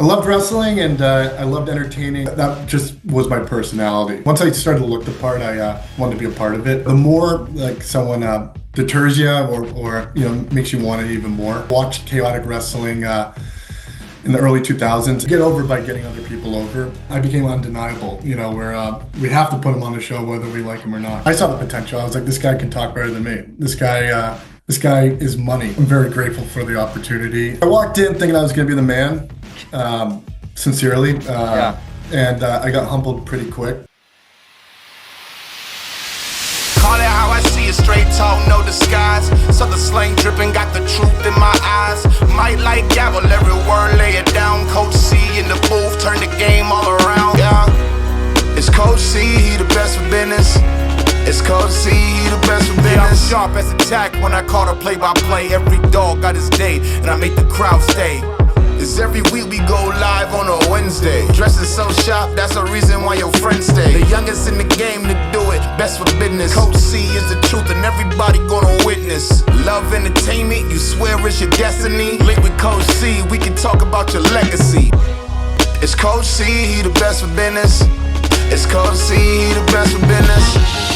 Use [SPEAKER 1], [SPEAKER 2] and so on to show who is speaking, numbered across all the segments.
[SPEAKER 1] I loved wrestling and I loved entertaining. That just was my personality. Once I started to look the part, I wanted to be a part of it. The more like someone deters you or makes you want it even more. Watched chaotic wrestling in the early 2000s. Get over by getting other people over. I became undeniable, where we have to put him on the show whether we like him or not. I saw the potential. I was like, this guy can talk better than me. This guy is money. I'm very grateful for the opportunity. I walked in thinking I was going to be the man, sincerely, and I got humbled pretty quick.
[SPEAKER 2] Call it how I see it, straight talk, no disguise. So the slang dripping, got the truth in my eyes. Might like gavel, every word, lay it down. Coach C in the booth, turn the game all around. Yeah, it's Coach C, he the best for business. It's Coach C, he the best for business. I'm sharp as attack when I call the play-by-play. Every dog got his day, and I make the crowd stay. It's every week we go live on a Wednesday. Dressing so sharp, that's the reason why your friends stay. The youngest in the game to do it, best for business. Coach C is the truth and everybody gonna witness. Love entertainment, you swear it's your destiny. Link with Coach C, we can talk about your legacy. It's Coach C, he the best for business. It's Coach C, he the best for business.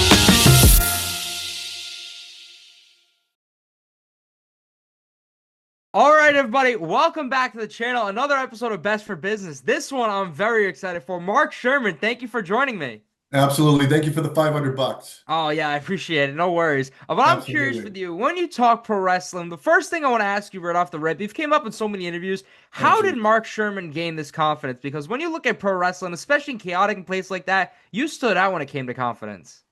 [SPEAKER 3] All right, everybody, welcome back to the channel. Another episode of Best for Business. This one I'm very excited for. Mark Shurman, thank you for joining me.
[SPEAKER 1] Absolutely. Thank you for the $500.
[SPEAKER 3] Oh, yeah, I appreciate it. No worries. But I'm curious with you, when you talk pro wrestling, the first thing I want to ask you right off the rip, you've came up in so many interviews. How did Mark Shurman gain this confidence? Because when you look at pro wrestling, especially in chaotic and places like that, you stood out when it came to confidence.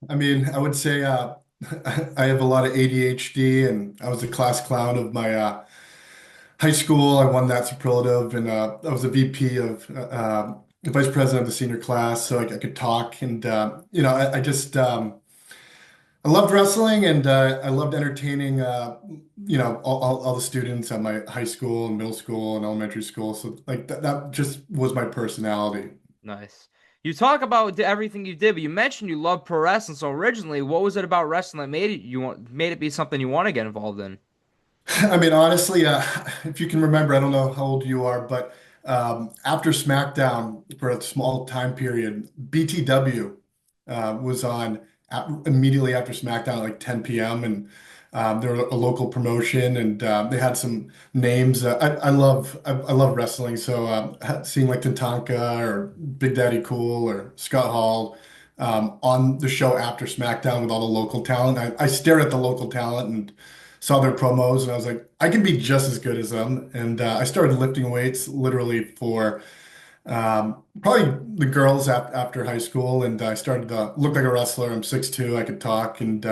[SPEAKER 1] I mean, I would say I have a lot of ADHD, and I was the class clown of my high school. I won that superlative, and I was a VP of the vice president of the senior class, so I could talk. And I just I loved wrestling, and I loved entertaining. All the students at my high school and middle school and elementary school. So like that just was my personality.
[SPEAKER 3] Nice. You talk about everything you did, but you mentioned you love pro wrestling. So originally, what was it about wrestling that made it be something you want to get involved in?
[SPEAKER 1] I mean, honestly, if you can remember, I don't know how old you are, but after SmackDown for a small time period, BTW was on immediately after SmackDown at like 10 p.m. and they were a local promotion, and they had some names. I love wrestling, so seeing like Tatanka or Big Daddy Cool or Scott Hall on the show after SmackDown with all the local talent, I stared at the local talent and saw their promos, and I was like, I can be just as good as them. And I started lifting weights literally for probably the girls after high school, and I started to look like a wrestler. I'm 6'2", I could talk, and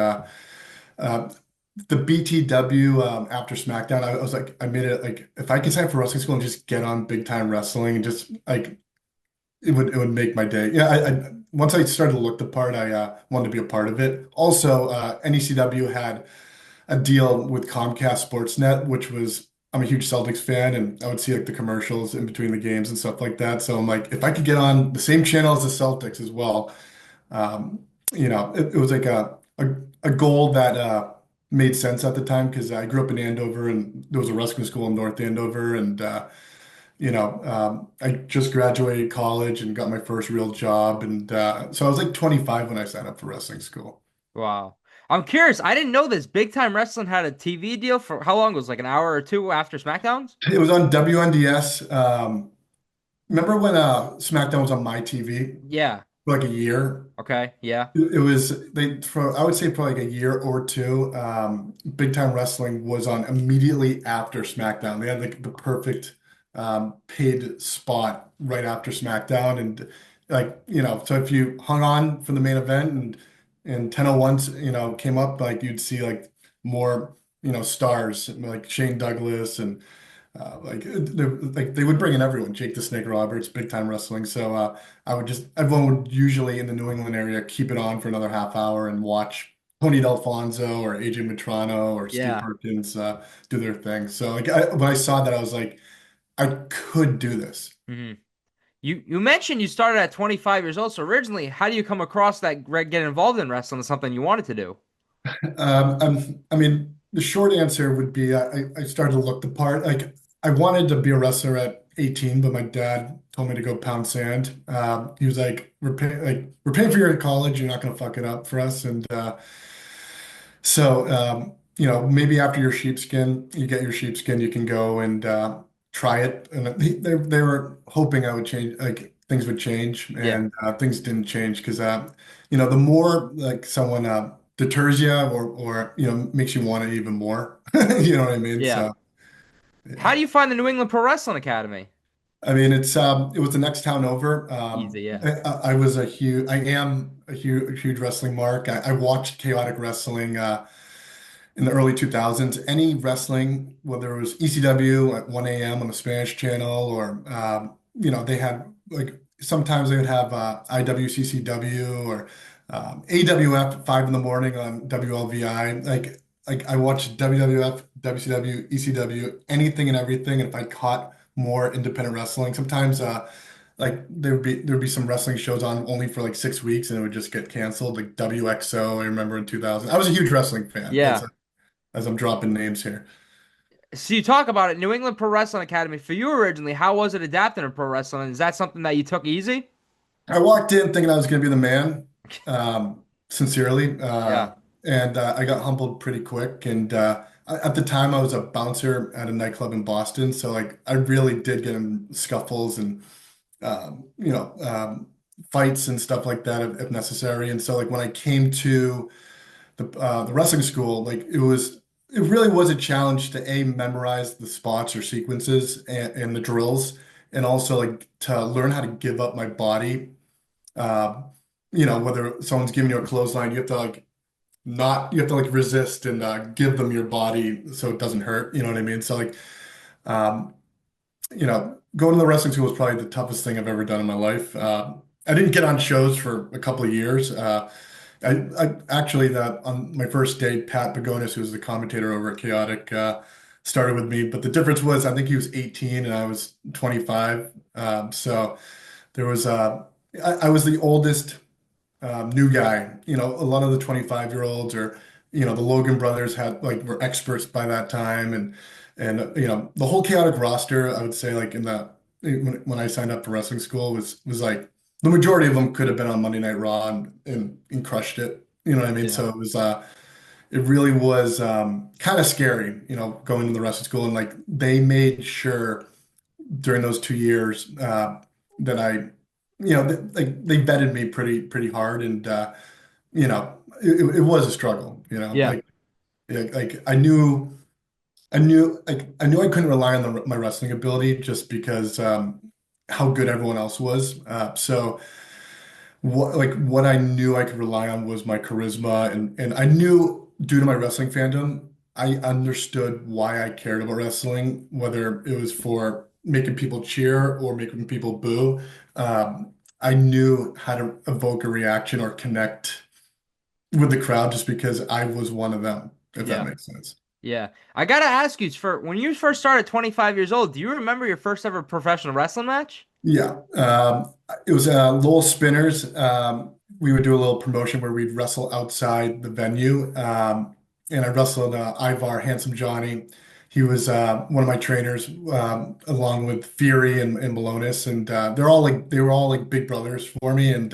[SPEAKER 1] the BTW after SmackDown, I was like, I made it like, if I can sign up for wrestling school and just get on big time wrestling, and just like it would make my day. Yeah, I once I started to look the part, I wanted to be a part of it. Also, NECW had a deal with Comcast Sportsnet, which was, I'm a huge Celtics fan, and I would see like the commercials in between the games and stuff like that. So I'm like, if I could get on the same channel as the Celtics as well, it was like a goal that made sense at the time, because I grew up in Andover, and there was a wrestling school in North Andover, and I just graduated college and got my first real job, and so I was like 25 when I signed up for wrestling school.
[SPEAKER 3] Wow. I'm curious. I didn't know this. Big Time Wrestling had a TV deal for how long? It was like an hour or two after SmackDowns?
[SPEAKER 1] It was on WNDS. Remember when SmackDown was on my TV
[SPEAKER 3] Yeah.
[SPEAKER 1] for like a year?
[SPEAKER 3] Okay. Yeah.
[SPEAKER 1] It was for, I would say, for like a year or two. Big Time Wrestling was on immediately after SmackDown. They had like the perfect paid spot right after SmackDown, and so if you hung on for the main event and 10:01, came up, like you'd see like more, stars like Shane Douglas, and they would bring in everyone, Jake the Snake Roberts, Big Time Wrestling. So everyone would usually in the New England area keep it on for another half hour and watch Tony D'Alfonso or AJ Matrano or Steve
[SPEAKER 3] Yeah.
[SPEAKER 1] Perkins do their thing. So like when I saw that, I was like, I could do this.
[SPEAKER 3] hmm You mentioned you started at 25 years old. So originally, how do you come across that get involved in wrestling as something you wanted to do?
[SPEAKER 1] I mean, the short answer would be I started to look the part. Like I wanted to be a wrestler at 18, but my dad told me to go pound sand. He was like, we're paying for your college. You're not going to fuck it up for us." And maybe after your sheepskin, you get your sheepskin, you can go and try it. And they were hoping I would change, like things would change,
[SPEAKER 3] Yeah.
[SPEAKER 1] and things didn't change because the more like someone deters you or makes you want it even more. You know what I mean?
[SPEAKER 3] Yeah.
[SPEAKER 1] So
[SPEAKER 3] How
[SPEAKER 1] yeah.
[SPEAKER 3] do you find the New England Pro Wrestling Academy?
[SPEAKER 1] I mean, it was the next town over.
[SPEAKER 3] Easy, yeah.
[SPEAKER 1] I am a huge wrestling mark. I watched chaotic wrestling in the early 2000s. Any wrestling, whether it was ECW at 1 a.m. on the Spanish channel, or they had like sometimes they would have IWCCW or AWF at 5 in the morning on WLVI. Like I watched WWF, WCW, ECW, anything and everything. And if I caught more independent wrestling, sometimes like there'd be some wrestling shows on only for like 6 weeks and it would just get canceled. Like WXO, I remember in 2000. I was a huge wrestling fan. That's
[SPEAKER 3] Yeah.
[SPEAKER 1] as I'm dropping names here.
[SPEAKER 3] So you talk about it, New England Pro Wrestling Academy. For you originally, how was it adapted in pro wrestling? Is that something that you took easy?
[SPEAKER 1] I walked in thinking I was going to be the man, sincerely,
[SPEAKER 3] Yeah.
[SPEAKER 1] and I got humbled pretty quick. And at the time, I was a bouncer at a nightclub in Boston, so like I really did get in scuffles and um, you know um, fights and stuff like that if necessary. And so like when I came to the wrestling school, like it really was a challenge to memorize the spots or sequences and the drills, and also like to learn how to give up my body. Uh, whether someone's giving you a clothesline, you have to like not you have to like resist and give them your body so it doesn't hurt. You know what I mean? So like um, going to the wrestling school was probably the toughest thing I've ever done in my life. I didn't get on shows for a couple of years. I actually that on my first date, Pat Pagonis, who was the commentator over at Chaotic, started with me. But the difference was I think he was 18 and I was 25. So there was I was the oldest new guy. A lot of the 25-year-olds or the Logan brothers were experts by that time, and the whole chaotic roster. I would say like when I signed up for wrestling school was like the majority of them could have been on Monday Night Raw and crushed it. You know what I mean?
[SPEAKER 3] Yeah.
[SPEAKER 1] So it really was kind of scary, going to the wrestling school, and like they made sure during those 2 years that they vetted me pretty hard, and it was a struggle,
[SPEAKER 3] Yeah.
[SPEAKER 1] like I knew I couldn't rely on my wrestling ability just because how good everyone else was. So what I knew I could rely on was my charisma, and I knew due to my wrestling fandom, I understood why I cared about wrestling, whether it was for making people cheer or making people boo. I knew how to evoke a reaction or connect with the crowd just because I was one of them, if that
[SPEAKER 3] Yeah.
[SPEAKER 1] makes sense.
[SPEAKER 3] Yeah. I gotta ask you, for when you first started 25 years old, do you remember your first ever professional wrestling match?
[SPEAKER 1] Yeah. It was Lowell Spinners. We would do a little promotion where we'd wrestle outside the venue. And I wrestled Ivar, Handsome Johnny. He was one of my trainers, along with Fury and Malonis. And they were all like big brothers for me. And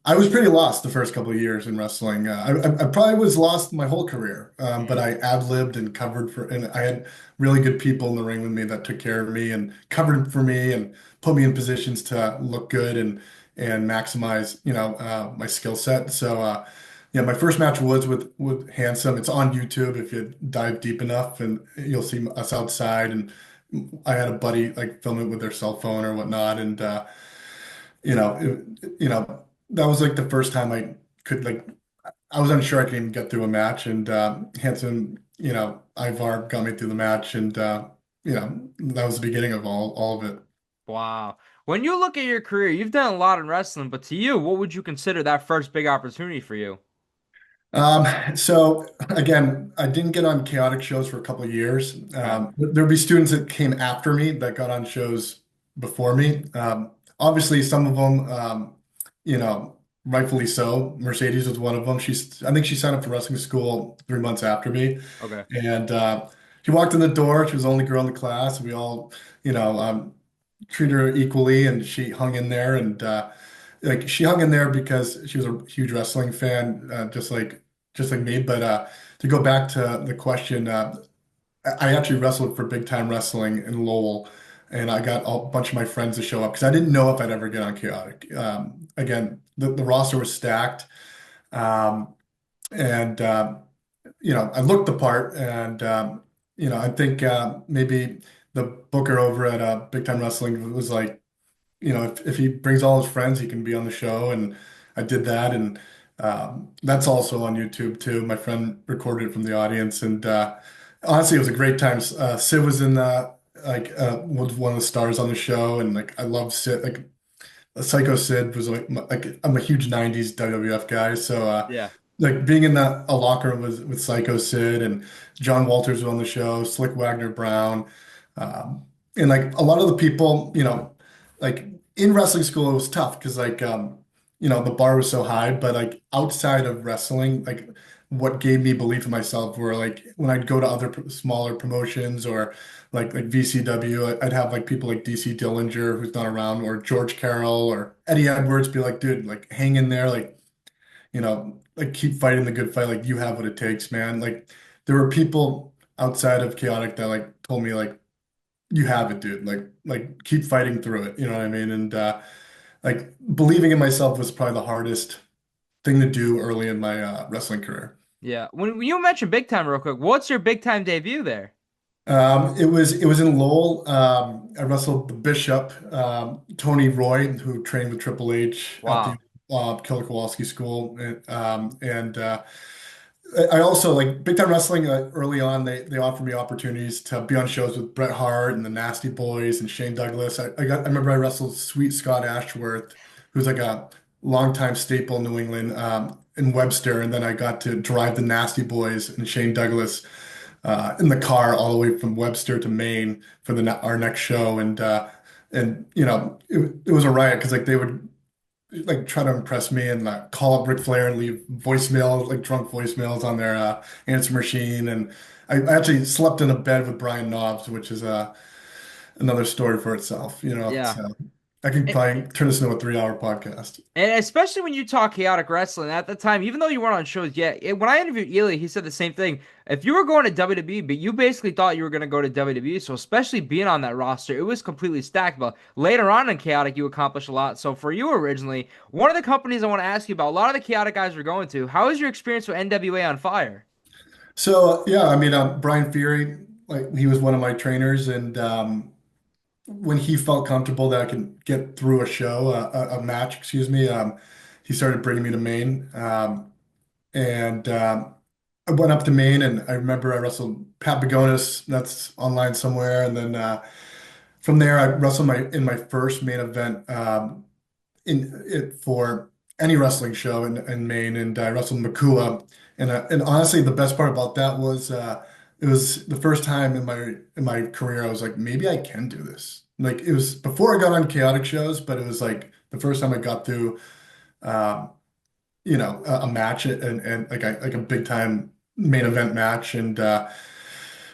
[SPEAKER 1] I was pretty lost the first couple of years in wrestling. I probably was lost my whole career, but I ad-libbed and covered and I had really good people in the ring with me that took care of me and covered for me and put me in positions to look good and maximize, my skill set. So, yeah, my first match was with Handsome. It's on YouTube if you dive deep enough, and you'll see us outside. And I had a buddy like film it with their cell phone or whatnot, and that was like the first time I could like I was unsure I could even get through a match, and Hanson, Ivar got me through the match, and that was the beginning of all of it.
[SPEAKER 3] Wow. When you look at your career, you've done a lot in wrestling, but to you, what would you consider that first big opportunity for you?
[SPEAKER 1] So again, I didn't get on chaotic shows for a couple of years.
[SPEAKER 3] Okay.
[SPEAKER 1] There'd be students that came after me that got on shows before me. Obviously, some of them, rightfully so. Mercedes was one of them. I think she signed up for wrestling school 3 months after me,
[SPEAKER 3] Okay.
[SPEAKER 1] and She walked in the door. She was the only girl in the class. We all, you know, treated her equally, and she hung in there. And like she hung in there because she was a huge wrestling fan, just like me. But to go back to the question, I actually wrestled for Big Time Wrestling in Lowell, and I got a bunch of my friends to show up because I didn't know if I'd ever get on Chaotic. Again, the roster was stacked, um, and I looked the part, and I think maybe the booker over at Big Time Wrestling was like, if he brings all his friends, he can be on the show, and I did that, and that's also on YouTube too. My friend recorded it from the audience, and honestly, it was a great time. Sid was in was one of the stars on the show, and like I love Sid. Like Psycho Sid was like I'm a huge '90s WWF guy, so
[SPEAKER 3] Yeah.
[SPEAKER 1] like being in a locker room with Psycho Sid and John Walters was on the show, Slick Wagner Brown, um, and like a lot of the people, like in wrestling school, it was tough because the bar was so high, but like outside of wrestling, like what gave me belief in myself were like when I'd go to other smaller promotions or like VCW, I'd have like people like DC Dillinger who's not around or George Carroll or Eddie Edwards be like, dude, like hang in there, like keep fighting the good fight, like you have what it takes, man. Like there were people outside of Chaotic that like told me like you have it, dude. Like keep fighting through it. You know what I mean? And like believing in myself was probably the hardest thing to do early in my wrestling career.
[SPEAKER 3] Yeah. When you mentioned Big Time real quick, what's your Big Time debut there?
[SPEAKER 1] It was in Lowell. I wrestled the Bishop, Tony Roy, who trained with Triple H at the
[SPEAKER 3] Wow.
[SPEAKER 1] Killer Kowalski School, and I also like Big Time Wrestling. Early on, they offered me opportunities to be on shows with Bret Hart and the Nasty Boys and Shane Douglas. I remember I wrestled Sweet Scott Ashworth, who's like a longtime staple in New England, in Webster, and then I got to drive the Nasty Boys and Shane Douglas in the car all the way from Webster to Maine for our next show, and it was a riot because like they would like try to impress me and like call up Ric Flair and leave voicemails, like drunk voicemails on their answer machine. And I actually slept in a bed with Brian Knobs, which is another story for itself.
[SPEAKER 3] Yeah.
[SPEAKER 1] So I can probably turn this into a 3-hour podcast.
[SPEAKER 3] And especially when you talk chaotic wrestling at the time, even though you weren't on shows yet, when I interviewed Ely, he said the same thing. If you were going to WWE, but you basically thought you were going to go to WWE, so especially being on that roster, it was completely stacked. But later on in chaotic, you accomplished a lot. So for you originally, one of the companies I want to ask you about, a lot of the chaotic guys were going to. How was your experience with NWA on Fire?
[SPEAKER 1] So yeah, I mean, Brian Fury, like he was one of my trainers, and when he felt comfortable that I could get through a show, a match, excuse me, he started bringing me to Maine. And I went up to Maine, and I remember I wrestled Pat Pagonis. That's online somewhere. And then from there, I wrestled in my first main event in it for any wrestling show in Maine, and I wrestled Makua. And honestly, the best part about that was it was the first time in my career I was like, maybe I can do this. Like it was before I got on chaotic shows, but it was like the first time I got through. Um, a match and like a big time main event match. And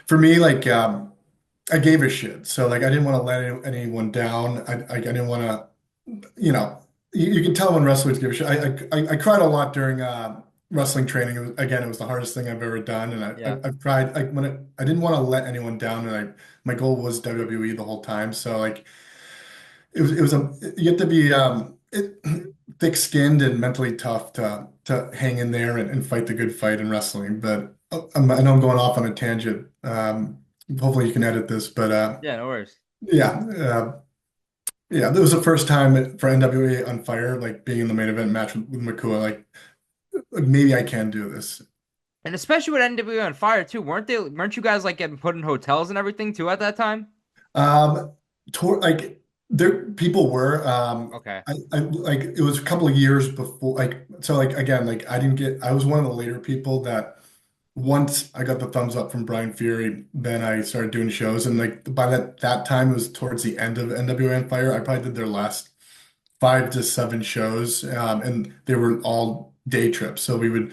[SPEAKER 1] for me, like I gave a shit. So like I didn't want to let anyone down. I didn't want to, you can tell when wrestlers give a shit. I cried a lot during wrestling training. It was the hardest thing I've ever done, and
[SPEAKER 3] Yeah.
[SPEAKER 1] I've cried. I didn't want to let anyone down, and my goal was WWE the whole time. So like you have to be thick-skinned and mentally tough to hang in there and fight the good fight in wrestling. But I know I'm going off on a tangent. Hopefully you can edit this, but
[SPEAKER 3] Yeah, no worries.
[SPEAKER 1] yeah, yeah, that was the first time for NWA on Fire, like being in the main event match with Makua. Like maybe I can do this.
[SPEAKER 3] And especially with NWA on Fire too, weren't you guys like getting put in hotels and everything too at that time?
[SPEAKER 1] Um, like there people were
[SPEAKER 3] Okay.
[SPEAKER 1] I like it was a couple of years before like so like again like I was one of the later people that once I got the thumbs up from Brian Fury, then I started doing shows, and like by that time it was towards the end of NWA on Fire. I probably did their last 5 to 7 shows, and they were all day trips. So we would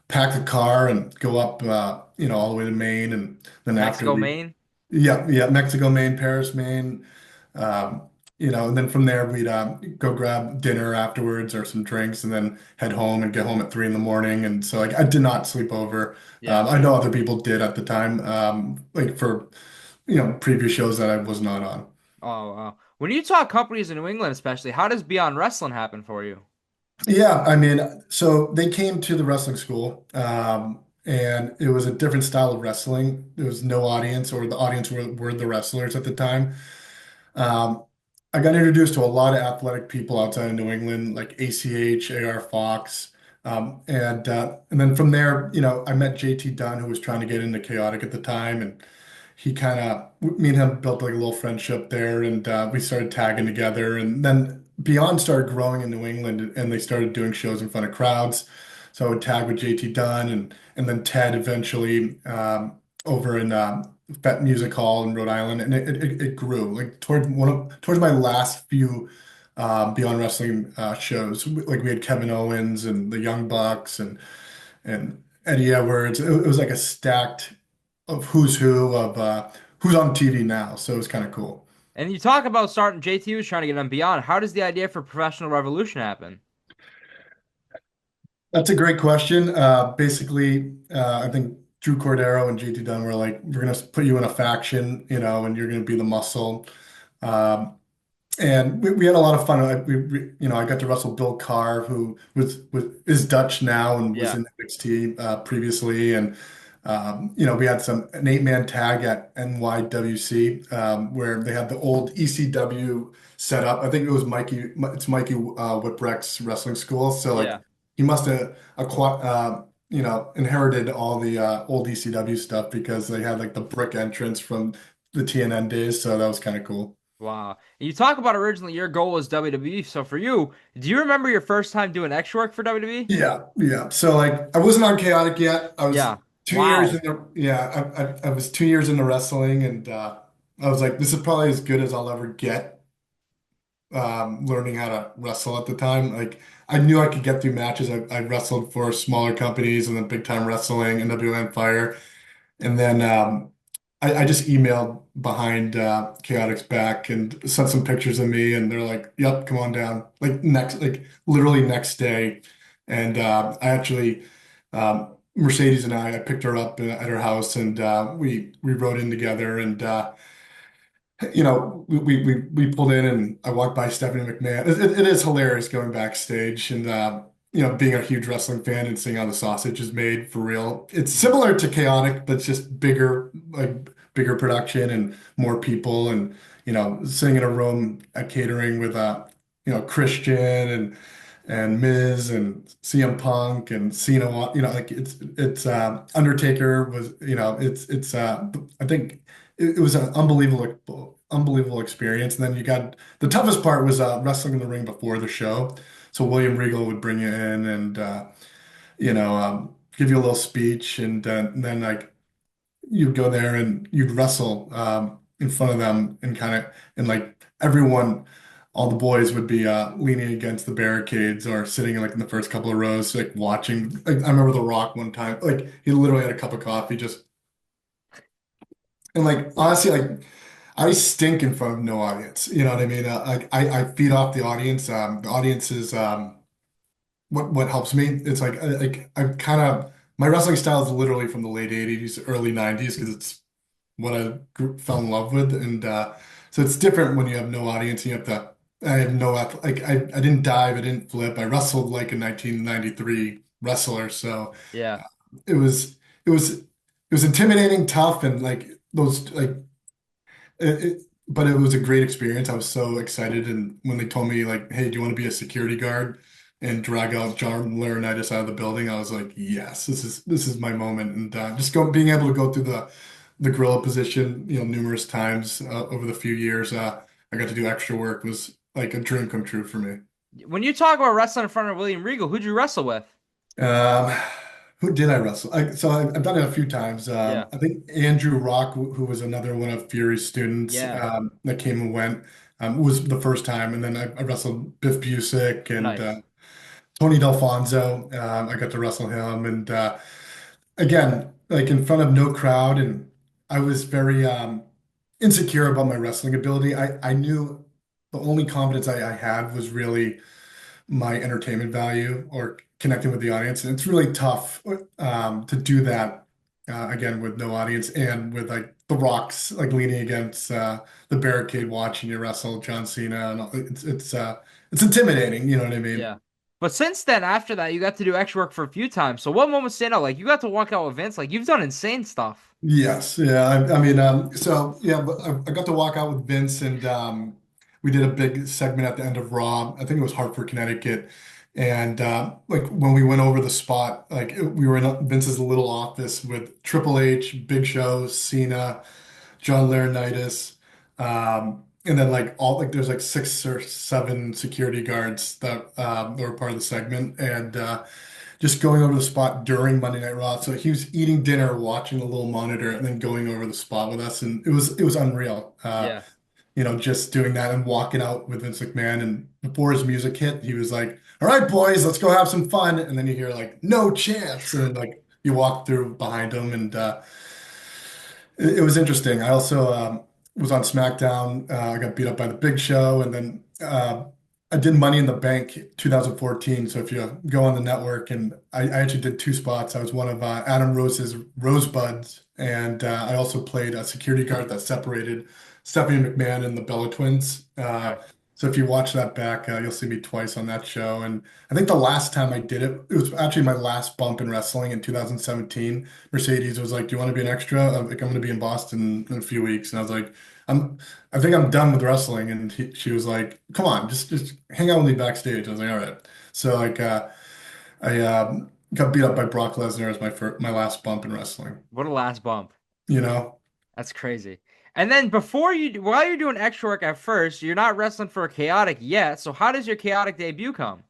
[SPEAKER 1] pack a car and go up, all the way to Maine, and then after
[SPEAKER 3] Mexico,
[SPEAKER 1] we,
[SPEAKER 3] Maine.
[SPEAKER 1] yeah, yeah, Mexico, Maine, Paris, Maine, um, and then from there we'd go grab dinner afterwards or some drinks, and then head home and get home at 3 in the morning. And so like I did not sleep over.
[SPEAKER 3] Yeah.
[SPEAKER 1] I know other people did at the time, like for previous shows that I was not on.
[SPEAKER 3] Oh, wow. When you talk companies in New England, especially, how does Beyond Wrestling happen for you?
[SPEAKER 1] Yeah, I mean, so they came to the wrestling school, and it was a different style of wrestling. There was no audience, or the audience were the wrestlers at the time. Um, I got introduced to a lot of athletic people outside of New England, like ACH, AR Fox, and then from there, I met JT Dunn, who was trying to get into chaotic at the time, and he kind of me and him built like a little friendship there, and we started tagging together. And then Beyond started growing in New England, and they started doing shows in front of crowds. So I would tag with JT Dunn, and then Ted eventually, over in Fet Music Hall in Rhode Island, and it grew like towards my last few Beyond Wrestling shows. Like we had Kevin Owens and the Young Bucks and Eddie Edwards. It was like a stacked of who's who of who's on TV now. So it's kind of cool.
[SPEAKER 3] And you talk about starting JT was trying to get on Beyond. How does the idea for Professional Revolution happen?
[SPEAKER 1] That's a great question. Basically, I think Drew Cordero and JT Dunn were like, we're gonna put you in a faction, and you're gonna be the muscle. Um, and we had a lot of fun. I got to wrestle Bill Carr, who is Dutch now and was
[SPEAKER 3] Yeah.
[SPEAKER 1] in NXT previously, and we had an 8-man tag at NYWC, where they had the old ECW setup. I think it was it's Mikey Whipwreck's wrestling school. So like
[SPEAKER 3] Yeah.
[SPEAKER 1] he must have inherited all the old ECW stuff because they had like the brick entrance from the TNN days. So that was kind of cool.
[SPEAKER 3] Wow. You talk about originally your goal was WWE. So for you, do you remember your first time doing extra work for WWE?
[SPEAKER 1] Yeah, yeah. So like I wasn't on Chaotic yet. I was
[SPEAKER 3] Yeah.
[SPEAKER 1] 2 years
[SPEAKER 3] Wow.
[SPEAKER 1] in the yeah, I was 2 years into wrestling, and I was like, this is probably as good as I'll ever get, learning how to wrestle at the time. Like I knew I could get through matches. I wrestled for smaller companies and then big time wrestling, NWA On Fire. And then I just emailed behind Chaotic's back and sent some pictures of me, and they're like, "Yep, come on down." Like literally next day, and I actually, Mercedes and I picked her up at her house, and we rode in together, and we pulled in, and I walked by Stephanie McMahon. It is hilarious going backstage and being a huge wrestling fan and seeing how the sausage is made for real. It's similar to Chaotic, but it's just bigger, like bigger production and more people, and sitting in a room at catering with Christian and Miz and CM Punk and Cena. Like it's Undertaker was, it's I think it was an unbelievable experience. And then you got the toughest part was wrestling in the ring before the show. So William Regal would bring you in and give you a little speech, and then like you'd go there and you'd wrestle in front of them, and like everyone, all the boys would be leaning against the barricades or sitting like in the first couple of rows, like watching. Like I remember The Rock one time, like he literally had a cup of coffee just, and like honestly, like I stink in front of no audience. You know what I mean? Like I feed off the audience. The audience is what helps me. It's like I'm kind of my wrestling style is literally from the late '80s, early '90s because it's what fell in love with, and so it's different when you have no audience. And you have to. I have no like I didn't dive. I didn't flip. I wrestled like a 1993 wrestler. So
[SPEAKER 3] Yeah.
[SPEAKER 1] it was it was it was intimidating, tough, and like those like but it was a great experience. I was so excited, and when they told me like, "Hey, do you want to be a security guard and drag out John Laurinaitis out of the building?" I was like, "Yes, this is my moment." And just being able to go through the gorilla position, numerous times over the few years I got to do extra work was like a dream come true for me.
[SPEAKER 3] When you talk about wrestling in front of William Regal, who'd you wrestle with?
[SPEAKER 1] Um, who did I wrestle? I've done it a few times.
[SPEAKER 3] Yeah.
[SPEAKER 1] I think Andrew Rock, who was another one of Fury's students,
[SPEAKER 3] Yeah.
[SPEAKER 1] that came and went, was the first time, and then I wrestled Biff Busick and
[SPEAKER 3] Nice.
[SPEAKER 1] Tony Delfonso. I got to wrestle him, and again, like in front of no crowd, and I was very insecure about my wrestling ability. I knew the only confidence I had was really my entertainment value or connecting with the audience, and it's really tough to do that again with no audience and with like the Rocks like leaning against the barricade watching you wrestle John Cena, and it's intimidating. You know what I mean?
[SPEAKER 3] Yeah. But since then, after that, you got to do extra work for a few times. So what moments stand out? Like you got to walk out with Vince. Like you've done insane stuff.
[SPEAKER 1] Yes, yeah. I mean, so yeah, but I got to walk out with Vince, and we did a big segment at the end of Raw. I think it was Hartford, Connecticut, and like when we went over the spot, like we were in Vince's little office with Triple H, Big Show, Cena, John Laurinaitis, and then like all like there's like 6 or 7 security guards that were part of the segment, and just going over the spot during Monday Night Raw. So he was eating dinner, watching the little monitor, and then going over the spot with us, and it was unreal.
[SPEAKER 3] Yeah.
[SPEAKER 1] Just doing that and walking out with Vince McMahon. And before his music hit, he was like, "All right, boys, let's go have some fun." And then you hear like, "No chance," and then like you walk through behind him, and it was interesting. I also was on SmackDown. I got beat up by the Big Show, and then I did Money in the Bank 2014. So if you go on the network, and I actually did 2 spots. I was one of Adam Rose's Rosebuds, and I also played a security guard that separated Stephanie McMahon and the Bella Twins.
[SPEAKER 3] Okay.
[SPEAKER 1] So if you watch that back, you'll see me twice on that show. And I think the last time I did it, it was actually my last bump in wrestling in 2017. Mercedes was like, "Do you want to be an extra? Like, I'm going to be in Boston in a few weeks." And I was like, "I'm, I think I'm done with wrestling." And she was like, "Come on, just hang out with me backstage." I was like, "All right." So like, I got beat up by Brock Lesnar as my last bump in wrestling.
[SPEAKER 3] What a last bump.
[SPEAKER 1] You know.
[SPEAKER 3] That's crazy. And then while you're doing extra work at first, you're not wrestling for chaotic yet. So how does your chaotic debut come?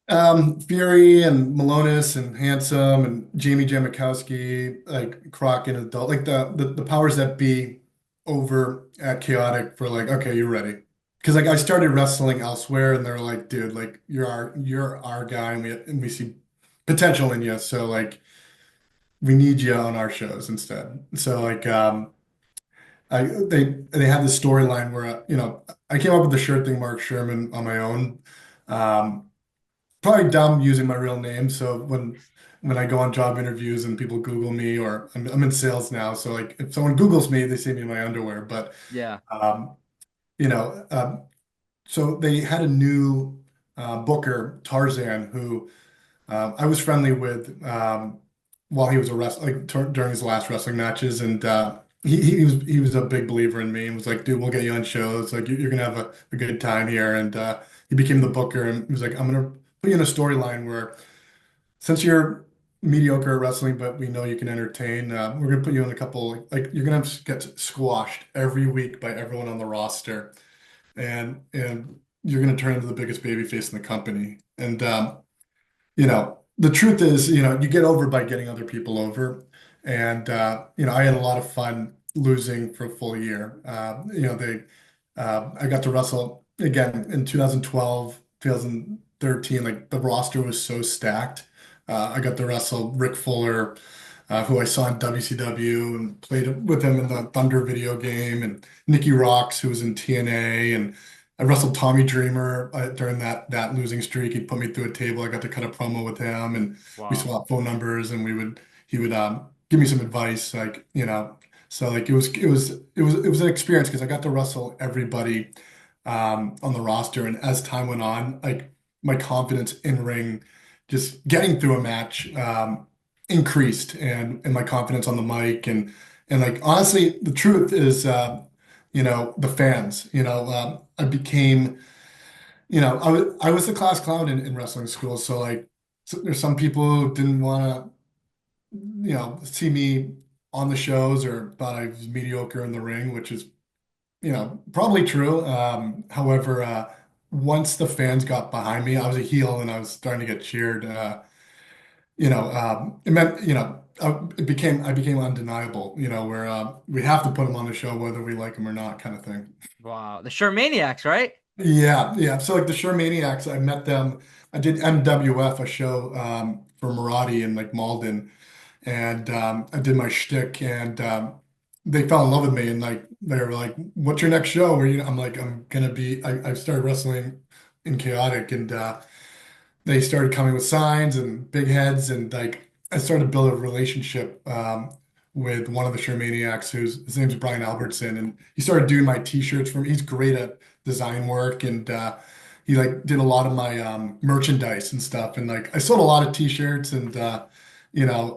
[SPEAKER 1] Fury and Malonis and Handsome and Jamie Jamakowski, like Crockett and Adult, like the powers that be over at Chaotic for like, okay, you're ready. Because like I started wrestling elsewhere and they're like, dude, like you're our guy and we see potential in you. So like we need you on our shows instead. So like they had this storyline where I came up with the shirt thing, Mark Shurman, on my own. Um, Probably dumb using my real name. So when I go on job interviews and people Google me, or I'm in sales now, so like if someone Googles me, they see me in my underwear. But
[SPEAKER 3] Yeah.
[SPEAKER 1] um, you know, so they had a new booker, Tarzan, who I was friendly with while he was like during his last wrestling matches, and he was a big believer in me and was like, "Dude, we'll get you on shows. Like you're gonna have a good time here." And he became the booker and he was like, "I'm gonna put you in a storyline where since you're mediocre at wrestling, but we know you can entertain, we're gonna put you in a couple like you're gonna get squashed every week by everyone on the roster, and you're gonna turn into the biggest baby face in the company." And the truth is, you get over by getting other people over. And, I had a lot of fun losing for a full year. I got to wrestle again in 2012, 2013. Like the roster was so stacked. I got to wrestle Rick Fuller, who I saw in WCW and played with him in the Thunder video game, and Nikki Rocks, who was in TNA, and I wrestled Tommy Dreamer during that losing streak. He put me through a table. I got to cut a promo with him, and we
[SPEAKER 3] Wow.
[SPEAKER 1] swapped phone numbers, and he would give me some advice, like So like it was an experience because I got to wrestle everybody on the roster, and as time went on, like my confidence in ring, just getting through a match increased, and my confidence on the mic, and like honestly, the truth is, the fans, I became, I was the class clown in wrestling school, so like there's some people who didn't want to, see me on the shows or thought I was mediocre in the ring, which is, probably true. However, once the fans got behind me, I was a heel and I was starting to get cheered. It meant, I became undeniable, where we have to put him on the show whether we like him or not, kind of thing.
[SPEAKER 3] Wow. The Shurmaniacs, right?
[SPEAKER 1] Yeah, yeah. So like the Shurmaniacs, I met them. I did MWF, a show for Marathi in like Malden, and I did my shtick, and they fell in love with me, and like they were like, "What's your next show?" Where I'm like, "I'm gonna be." I started wrestling in Chaotic, and they started coming with signs and big heads, and like I started to build a relationship with one of the Shurmaniacs, who's his name's Brian Albertson, and he started doing my T-shirts for me. He's great at design work, and he like did a lot of my merchandise and stuff, and like I sold a lot of T-shirts, and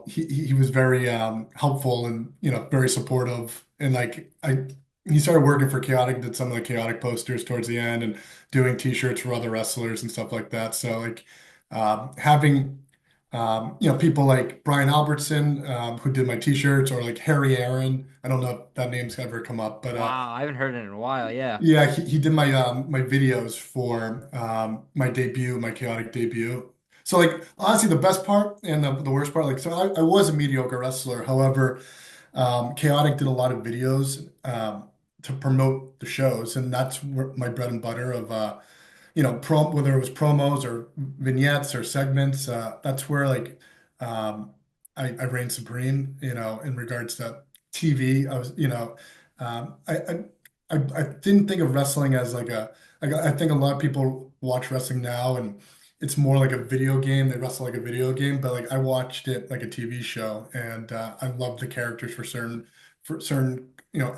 [SPEAKER 1] he was very helpful and very supportive, and like I. He started working for Chaotic, did some of the Chaotic posters towards the end, and doing T-shirts for other wrestlers and stuff like that. So like having people like Brian Albertson who did my T-shirts, or like Harry Aaron. I don't know if that name's ever come up, but
[SPEAKER 3] Wow, I haven't heard it in a while. Yeah.
[SPEAKER 1] yeah, he did my videos for my debut, my Chaotic debut. So like honestly, the best part and the worst part, like so I was a mediocre wrestler. However, Chaotic did a lot of videos to promote the shows, and that's where my bread and butter of whether it was promos or vignettes or segments, that's where like I reigned supreme, in regards to TV. I was, I didn't think of wrestling as like I think a lot of people watch wrestling now and it's more like a video game. They wrestle like a video game, but like I watched it like a TV show, and I loved the characters for certain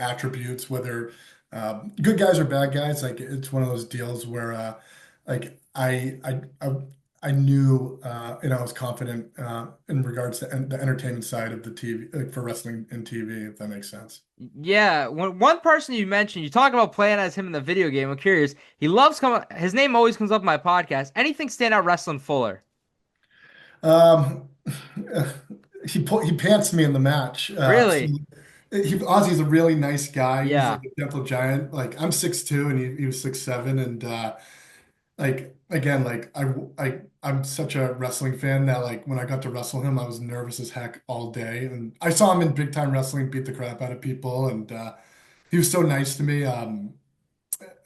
[SPEAKER 1] attributes, whether good guys or bad guys. Like it's one of those deals where like I knew and I was confident in regards to the entertainment side of the TV, like for wrestling and TV, if that makes sense.
[SPEAKER 3] Yeah, one person you mentioned, you talk about playing as him in the video game. I'm curious. He loves coming. His name always comes up in my podcast. Anything stand out wrestling Fuller?
[SPEAKER 1] Um, he pants me in the match.
[SPEAKER 3] Really?
[SPEAKER 1] Ozzy's a really nice guy. He's
[SPEAKER 3] Yeah.
[SPEAKER 1] like a gentle giant. Like I'm 6'2" and he was 6'7", and like again, like I'm such a wrestling fan that like when I got to wrestle him, I was nervous as heck all day. And I saw him in big time wrestling beat the crap out of people, and he was so nice to me.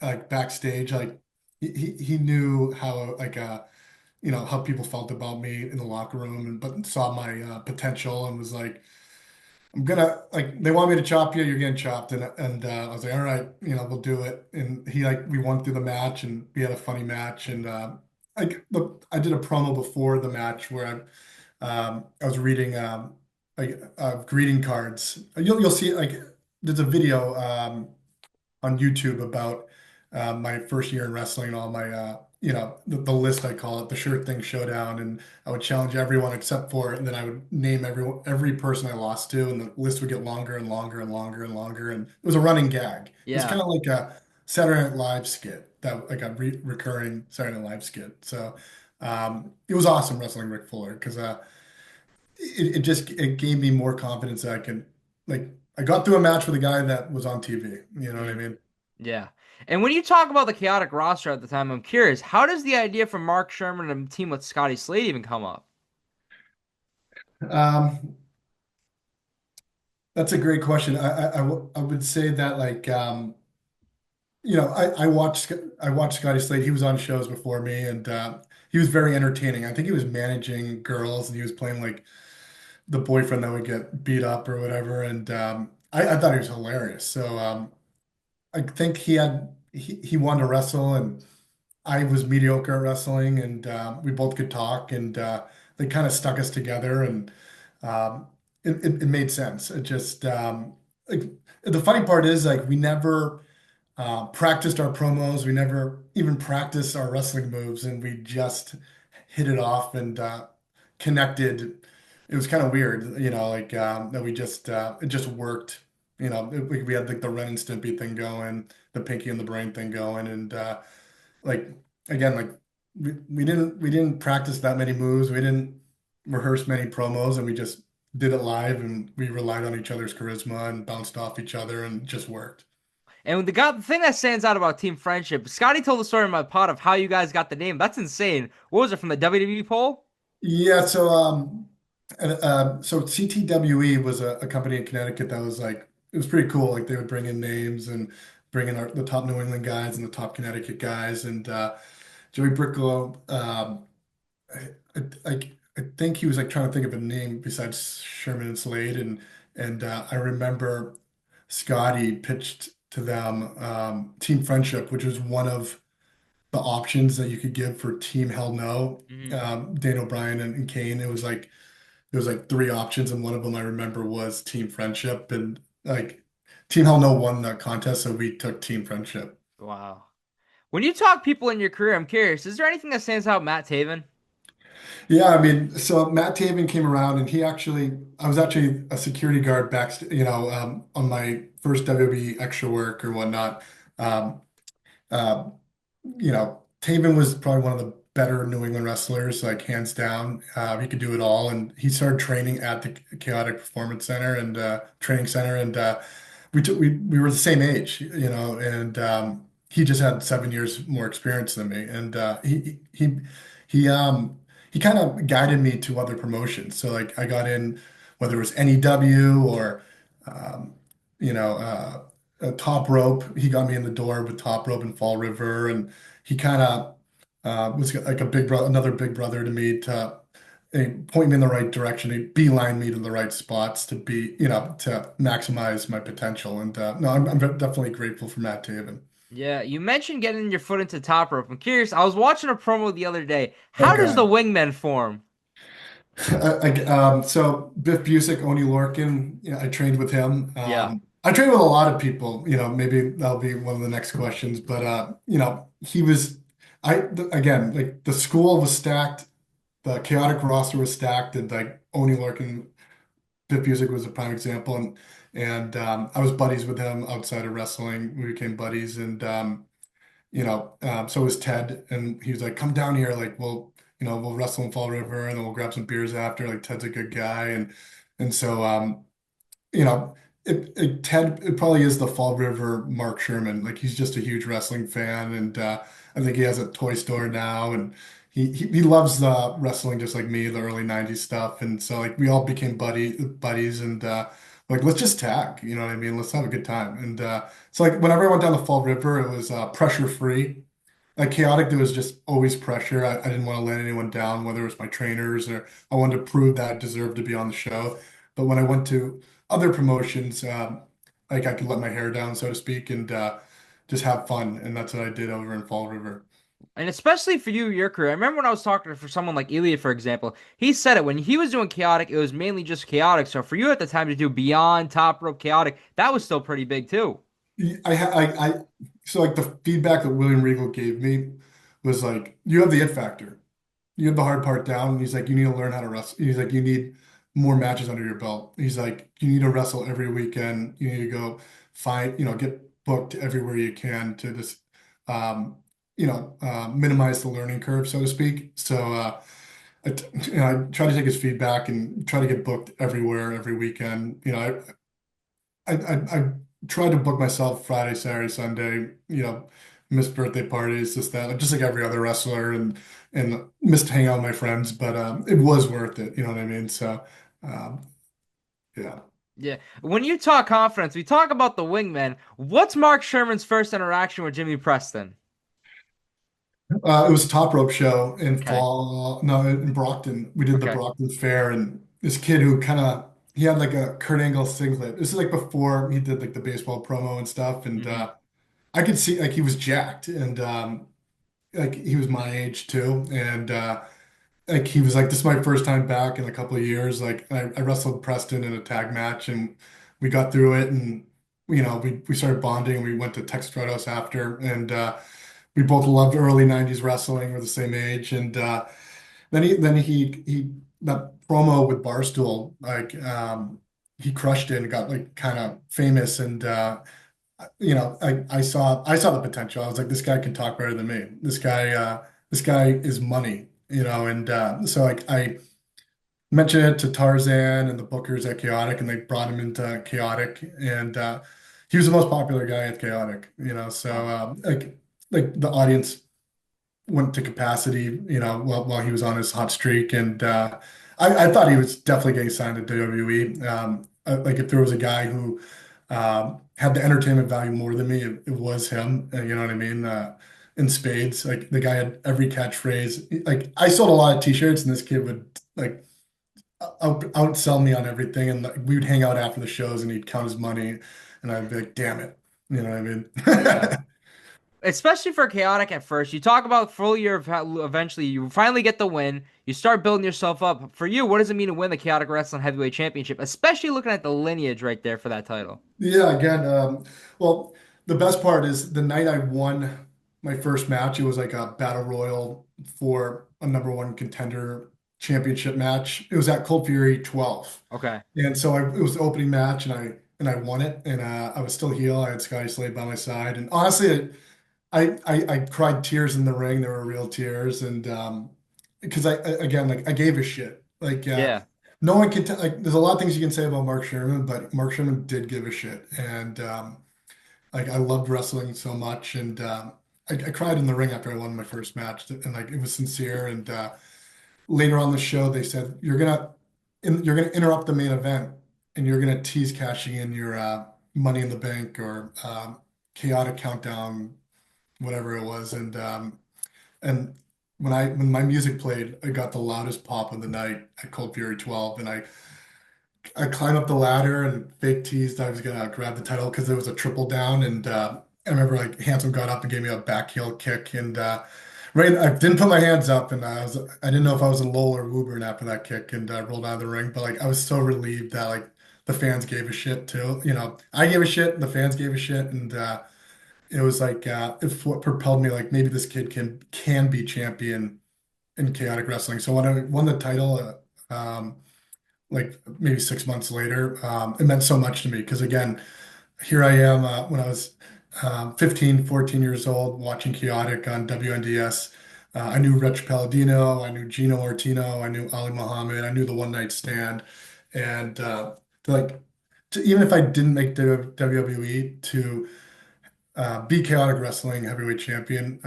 [SPEAKER 1] Like backstage, like he knew how like how people felt about me in the locker room, and but saw my potential and was like, I'm gonna like they want me to chop you, you're getting chopped, and I was like, all right, we'll do it. And he like we won through the match, and we had a funny match, and like look, I did a promo before the match where I was reading like greeting cards. You'll see like there's a video on YouTube about my first year in wrestling and all my the list I call it, the shirt thing showdown, and I would challenge everyone except for, and then I would name every person I lost to, and the list would get longer and longer and longer and longer, and it was a running gag. It was
[SPEAKER 3] Yeah.
[SPEAKER 1] kind of like a Saturday Night Live skit, that like a recurring Saturday Night Live skit. So it was awesome wrestling Rick Fuller because it gave me more confidence that I can like I got through a match with a guy that was on TV. You know what I
[SPEAKER 3] Mm,
[SPEAKER 1] mean?
[SPEAKER 3] yeah. And when you talk about the chaotic roster at the time, I'm curious, how does the idea from Mark Shurman and team with Scotty Slade even come up?
[SPEAKER 1] Um, that's a great question. I would say that like I watched Scotty Slade. He was on shows before me, and he was very entertaining. I think he was managing girls, and he was playing like the boyfriend that would get beat up or whatever. And I thought he was hilarious. So I think he wanted to wrestle, and I was mediocre at wrestling, and we both could talk, and they kind of stuck us together, and it made sense. It just like the funny part is like we never practiced our promos, we never even practiced our wrestling moves, and we just hit it off and connected. It was kind of weird, like that we just it just worked. We had like the Ren and Stimpy thing going, the Pinky and the Brain thing going, and like again, like we didn't practice that many moves. We didn't rehearse many promos, and we just did it live, and we relied on each other's charisma and bounced off each other, and it just worked.
[SPEAKER 3] And the thing that stands out about team friendship, Scotty told the story in my pod of how you guys got the name. That's insane. What was it from the WWE poll?
[SPEAKER 1] Yeah, so so CTWE was a company in Connecticut that was like it was pretty cool. Like they would bring in names and bring in the top New England guys and the top Connecticut guys, and Joey Bricklow. I think he was like trying to think of a name besides Shurman and Slade, and I remember Scotty pitched to them Team Friendship, which was one of the options that you could give for Team Hell No.
[SPEAKER 3] Mhm.
[SPEAKER 1] Daniel Bryan and Kane. There was like three options, and one of them I remember was Team Friendship, and like Team Hell No won that contest, so we took Team Friendship.
[SPEAKER 3] Wow. When you talk people in your career, I'm curious, is there anything that stands out Matt Taven?
[SPEAKER 1] Yeah, I mean, so Matt Taven came around, and I was actually a security guard on my first WWE extra work or whatnot. Um, uh, Taven was probably one of the better New England wrestlers, like hands down. He could do it all, and he started training at the Chaotic Performance Center and Training Center, and we were the same age, and he just had 7 years more experience than me, and he kind of guided me to other promotions. So like I got in, whether it was NEW or um, you know Top Rope. He got me in the door with Top Rope and Fall River, and he kind of was like a big brother, another big brother to me to point me in the right direction, to beeline me to the right spots to to maximize my potential. And no, I'm definitely grateful for Matt Taven.
[SPEAKER 3] Yeah, you mentioned getting your foot into top rope. I'm curious. I was watching a promo the other day. How does the
[SPEAKER 1] Okay.
[SPEAKER 3] Wingmen form?
[SPEAKER 1] So Biff Busick, Oni Lorcan, I trained with him.
[SPEAKER 3] Yeah.
[SPEAKER 1] I trained with a lot of people, maybe that'll be one of the next questions, but he was, again, like the school was stacked, the chaotic roster was stacked, and like Oni Lorcan, Biff Busick was a prime example, and I was buddies with him outside of wrestling. We became buddies, and so was Ted, and he was like, "Come down here, like we'll wrestle in Fall River, and then we'll grab some beers after." Like Ted's a good guy, and so you know, Ted, it probably is the Fall River Mark Shurman. Like he's just a huge wrestling fan, and I think he has a toy store now, and he loves wrestling just like me, the early '90s stuff, and so like we all became buddies, and like let's just tag, you know what I mean? Let's have a good time, and so like whenever I went down the Fall River, it was pressure free. Like chaotic, there was just always pressure. I didn't want to let anyone down, whether it was my trainers or I wanted to prove that I deserved to be on the show. But when I went to other promotions, like I could let my hair down, so to speak, and just have fun. And that's what I did over in Fall River.
[SPEAKER 3] And especially for you, your career. I remember when I was talking for someone like Ilya, for example, he said it when he was doing chaotic, it was mainly just chaotic. So for you at the time to do beyond top rope chaotic, that was still pretty big too.
[SPEAKER 1] So like the feedback that William Regal gave me was like, you have the it factor. You have the hard part down. And he's like, you need to learn how to wrestle. He's like, you need more matches under your belt. He's like, you need to wrestle every weekend. You need to go find, get booked everywhere you can to just, minimize the learning curve, so to speak. So, I try to take his feedback and try to get booked everywhere every weekend. I try to book myself Friday, Saturday, Sunday, missed birthday parties, this, that, just like every other wrestler, and missed hanging out with my friends, but it was worth it, you know what I mean? So um, yeah.
[SPEAKER 3] Yeah. When you talk confidence, we talk about the wingman. What's Mark Shurman's first interaction with Jimmy Preston?
[SPEAKER 1] It was a top rope show in
[SPEAKER 3] Okay.
[SPEAKER 1] fall, no, in Brockton. We did the
[SPEAKER 3] Okay.
[SPEAKER 1] Brockton Fair, and this kid who he had like a Kurt Angle singlet. This is like before he did like the baseball promo and stuff, and
[SPEAKER 3] Hmm.
[SPEAKER 1] I could see like he was jacked, and like he was my age too, and like he was like, "This is my first time back in a couple of years." Like I wrestled Preston in a tag match, and we got through it, and we started bonding. And we went to Texas Roadhouse after, and we both loved early '90s wrestling. We're the same age, and then he that promo with Barstool, like he crushed it and got like kind of famous, and I saw the potential. I was like, this guy can talk better than me. This guy is money, and so like I mentioned it to Tarzan and the bookers at Chaotic, and they brought him into Chaotic, and he was the most popular guy at Chaotic, so
[SPEAKER 3] Wow.
[SPEAKER 1] like the audience went to capacity, while he was on his hot streak, and I thought he was definitely getting signed to WWE. Like if there was a guy who, had the entertainment value more than me, it was him. You know what I mean? in spades. Like the guy had every catchphrase. Like I sold a lot of t-shirts and this kid would like outsell me on everything. And like, we would hang out after the shows and he'd count his money and I'd be like, damn it. You know what I
[SPEAKER 3] Yeah.
[SPEAKER 1] mean?
[SPEAKER 3] Especially for chaotic at first. You talk about full year of how eventually you finally get the win. You start building yourself up. For you, what does it mean to win the Chaotic Wrestling Heavyweight Championship? Especially looking at the lineage right there for that title.
[SPEAKER 1] Yeah, again, well, the best part is the night I won my first match, it was like a battle royal for a number one contender championship match. It was at Cold Fury 12.
[SPEAKER 3] Okay.
[SPEAKER 1] And so it was the opening match and I won it and I was still heel. I had Scotty Slade by my side. And honestly, I cried tears in the ring. There were real tears and because again like I gave a shit. Like
[SPEAKER 3] Yeah.
[SPEAKER 1] no one can like there's a lot of things you can say about Mark Shurman, but Mark Shurman did give a shit. And like I loved wrestling so much and I cried in the ring after I won my first match and like it was sincere and later on the show they said you're gonna interrupt the main event and you're gonna tease cashing in your Money in the Bank or Chaotic Countdown, whatever it was, and when my music played, I got the loudest pop of the night at Cold Fury 12, and I climbed up the ladder and fake teased I was gonna grab the title because there was a triple down, and I remember like Handsome got up and gave me a back heel kick, and right I didn't put my hands up, and I didn't know if I was in Lowell or Woburn after that kick, and rolled out of the ring, but like I was so relieved that like the fans gave a shit too. You know, I gave a shit, and the fans gave a shit, and it was like it's what propelled me. Like maybe this kid can be champion in chaotic wrestling. So when I won the title, like maybe 6 months later, it meant so much to me because again, here I am when I was 15, 14 years old watching Chaotic on WNDS. I knew Rich Palladino, I knew Gino Ortino, I knew Ali Muhammad, I knew the One Night Stand, and like even if I didn't make the WWE to be Chaotic Wrestling Heavyweight Champion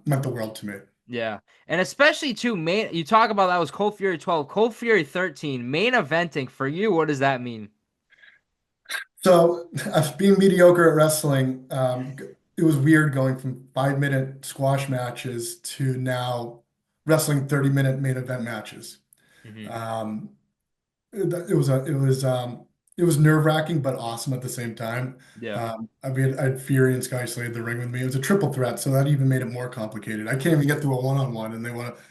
[SPEAKER 1] meant the world to me.
[SPEAKER 3] Yeah. And especially too, main you talk about that was Cold Fury 12, Cold Fury 13, main eventing for you. What does that mean?
[SPEAKER 1] So, being mediocre at wrestling, it was weird going from 5 minute squash matches to now wrestling 30-minute main event matches.
[SPEAKER 3] Hmm.
[SPEAKER 1] Um, it was nerve-wracking but awesome at the same time.
[SPEAKER 3] Yeah.
[SPEAKER 1] I had Fury and Sky Slade in the ring with me. It was a triple threat, so that even made it more complicated. I can't even get through a one-on-one, and they want to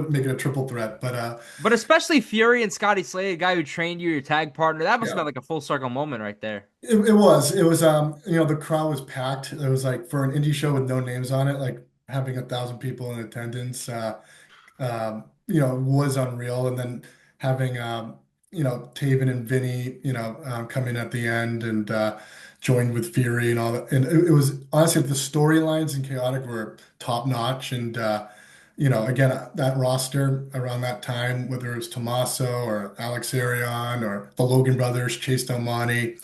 [SPEAKER 1] make it a triple threat. But
[SPEAKER 3] But especially Fury and Scotty Slade, a guy who trained you, your tag partner, that must have
[SPEAKER 1] yeah,
[SPEAKER 3] been like a full circle moment right there.
[SPEAKER 1] it was you know, the crowd was packed. It was like for an indie show with no names on it, like having 1,000 people in attendance. You know, was unreal. And then having, you know, Taven and Vinny, you know, come in at the end and joined with Fury and all that. And it was honestly the storylines in Chaotic were top notch. And, you know, again, that roster around that time, whether it was Tommaso or Alex Arion or the Logan brothers, Chase Del Monte,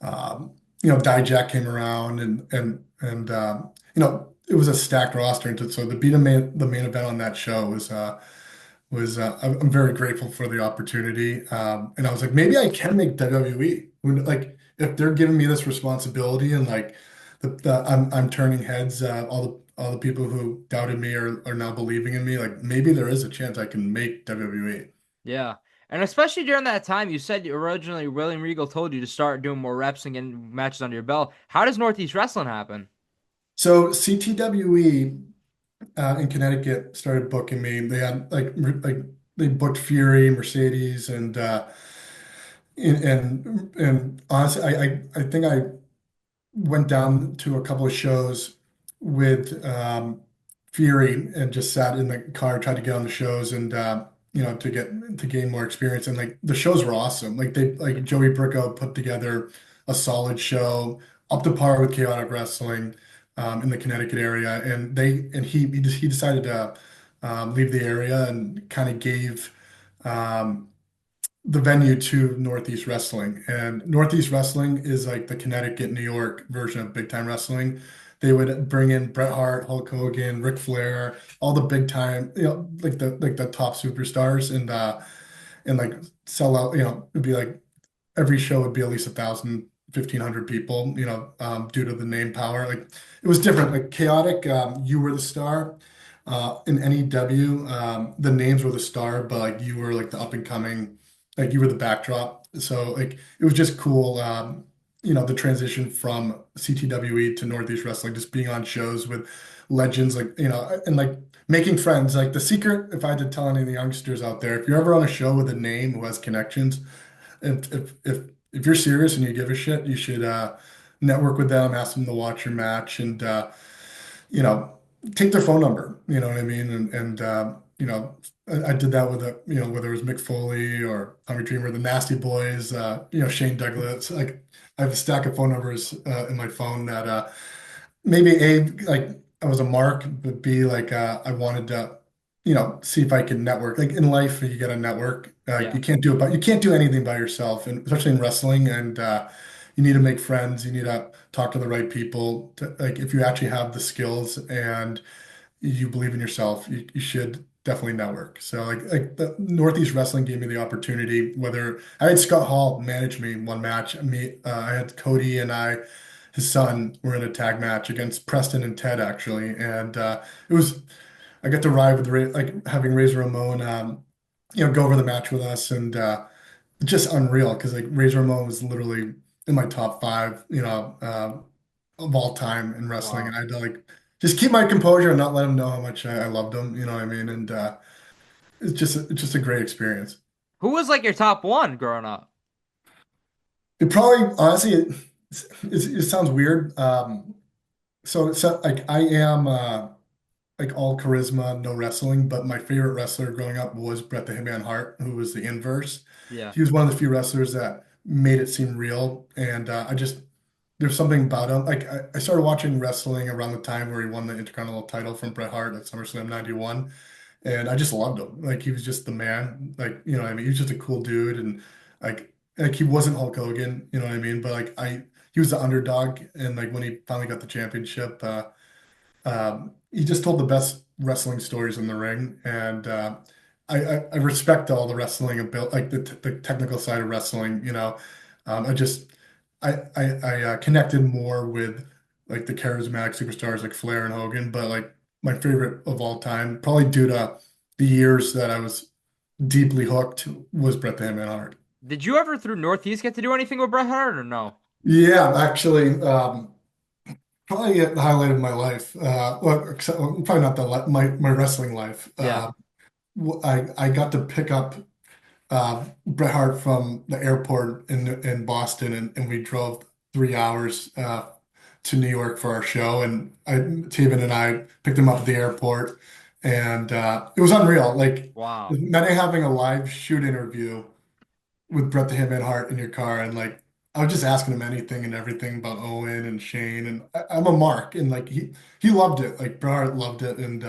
[SPEAKER 1] you know, Dijak came around and you know, it was a stacked roster. And so to be the main event on that show was I'm very grateful for the opportunity. And I was like, maybe I can make WWE. Like if they're giving me this responsibility and like I'm turning heads, all the people who doubted me are now believing in me. Like maybe there is a chance I can make WWE.
[SPEAKER 3] Yeah. And especially during that time, you said originally William Regal told you to start doing more reps and getting matches under your belt. How does Northeast Wrestling happen?
[SPEAKER 1] So CTWE in Connecticut started booking me. They had like they booked Fury, Mercedes, and honestly, I think I went down to a couple of shows with Fury and just sat in the car, tried to get on the shows and you know to gain more experience. And like the shows were awesome. Like they like Joey Bricko put together a solid show up to par with Chaotic Wrestling in the Connecticut area. And he decided to leave the area and kind of gave um, the venue to Northeast Wrestling. And Northeast Wrestling is like the Connecticut, New York version of Big Time Wrestling. They would bring in Bret Hart, Hulk Hogan, Ric Flair, all the big time, you know, like the top superstars, and like sell out. You know, it'd be like every show would be at least 1,500 people, due to the name power. Like it was different, like chaotic. You were the star. In NEW, the names were the star, but like you were like the up and coming, like you were the backdrop. So like it was just cool. The transition from CTWE to Northeast Wrestling, just being on shows with legends, like and like making friends. Like the secret, if I had to tell any of the youngsters out there, if you're ever on a show with a name who has connections, if you're serious and you give a shit, you should network with them, ask them to watch your match, and you know, take their phone number. You know what I mean? I did that with whether it was Mick Foley or Tommy Dreamer, the Nasty Boys, Shane Douglas. Like I have a stack of phone numbers in my phone that maybe A, like I was a mark, but B, like I wanted to, see if I can network. Like in life, you got to network.
[SPEAKER 3] Yeah.
[SPEAKER 1] You can't do anything by yourself, and especially in wrestling. And you need to make friends. You need to talk to the right people. Like if you actually have the skills and you believe in yourself, you should definitely network. So like the Northeast Wrestling gave me the opportunity. Whether I had Scott Hall manage me in one match, I had Cody and his son were in a tag match against Preston and Ted actually, and it was I got to ride with like having Razor Ramon, go over the match with us, and just unreal because like Razor Ramon was literally in my top five, of all time in wrestling, and
[SPEAKER 3] Wow.
[SPEAKER 1] I had to like just keep my composure and not let him know how much I loved him. You know what I mean? And it's just a great experience.
[SPEAKER 3] Who was like your top one growing up?
[SPEAKER 1] It probably honestly it sounds weird. So like I am like all charisma, no wrestling, but my favorite wrestler growing up was Bret the Hitman Hart, who was the inverse.
[SPEAKER 3] Yeah.
[SPEAKER 1] He was one of the few wrestlers that made it seem real, and there's something about him. Like I started watching wrestling around the time where he won the Intercontinental title from Bret Hart at SummerSlam '91, and I just loved him. Like he was just the man. Like what I mean, he was just a cool dude, and like he wasn't Hulk Hogan, you know what I mean? But like he was the underdog, and like when he finally got the championship, he just told the best wrestling stories in the ring, and I respect all the wrestling about like the technical side of wrestling. I just I connected more with like the charismatic superstars like Flair and Hogan, but like my favorite of all time, probably due to the years that I was deeply hooked, was Bret the Hitman Hart.
[SPEAKER 3] Did you ever through Northeast get to do anything with Bret Hart or no?
[SPEAKER 1] Yeah, actually, probably the highlight of my life. Probably not my wrestling life.
[SPEAKER 3] Yeah.
[SPEAKER 1] I got to pick up Bret Hart from the airport in Boston, and we drove 3 hours to New York for our show. And Taven and I picked him up at the airport, and it was unreal. Like,
[SPEAKER 3] Wow.
[SPEAKER 1] imagine having a live shoot interview with Bret the Hitman Hart in your car, and like I was just asking him anything and everything about Owen and Shane, and I'm a mark, and like he loved it. Like Bret Hart loved it, and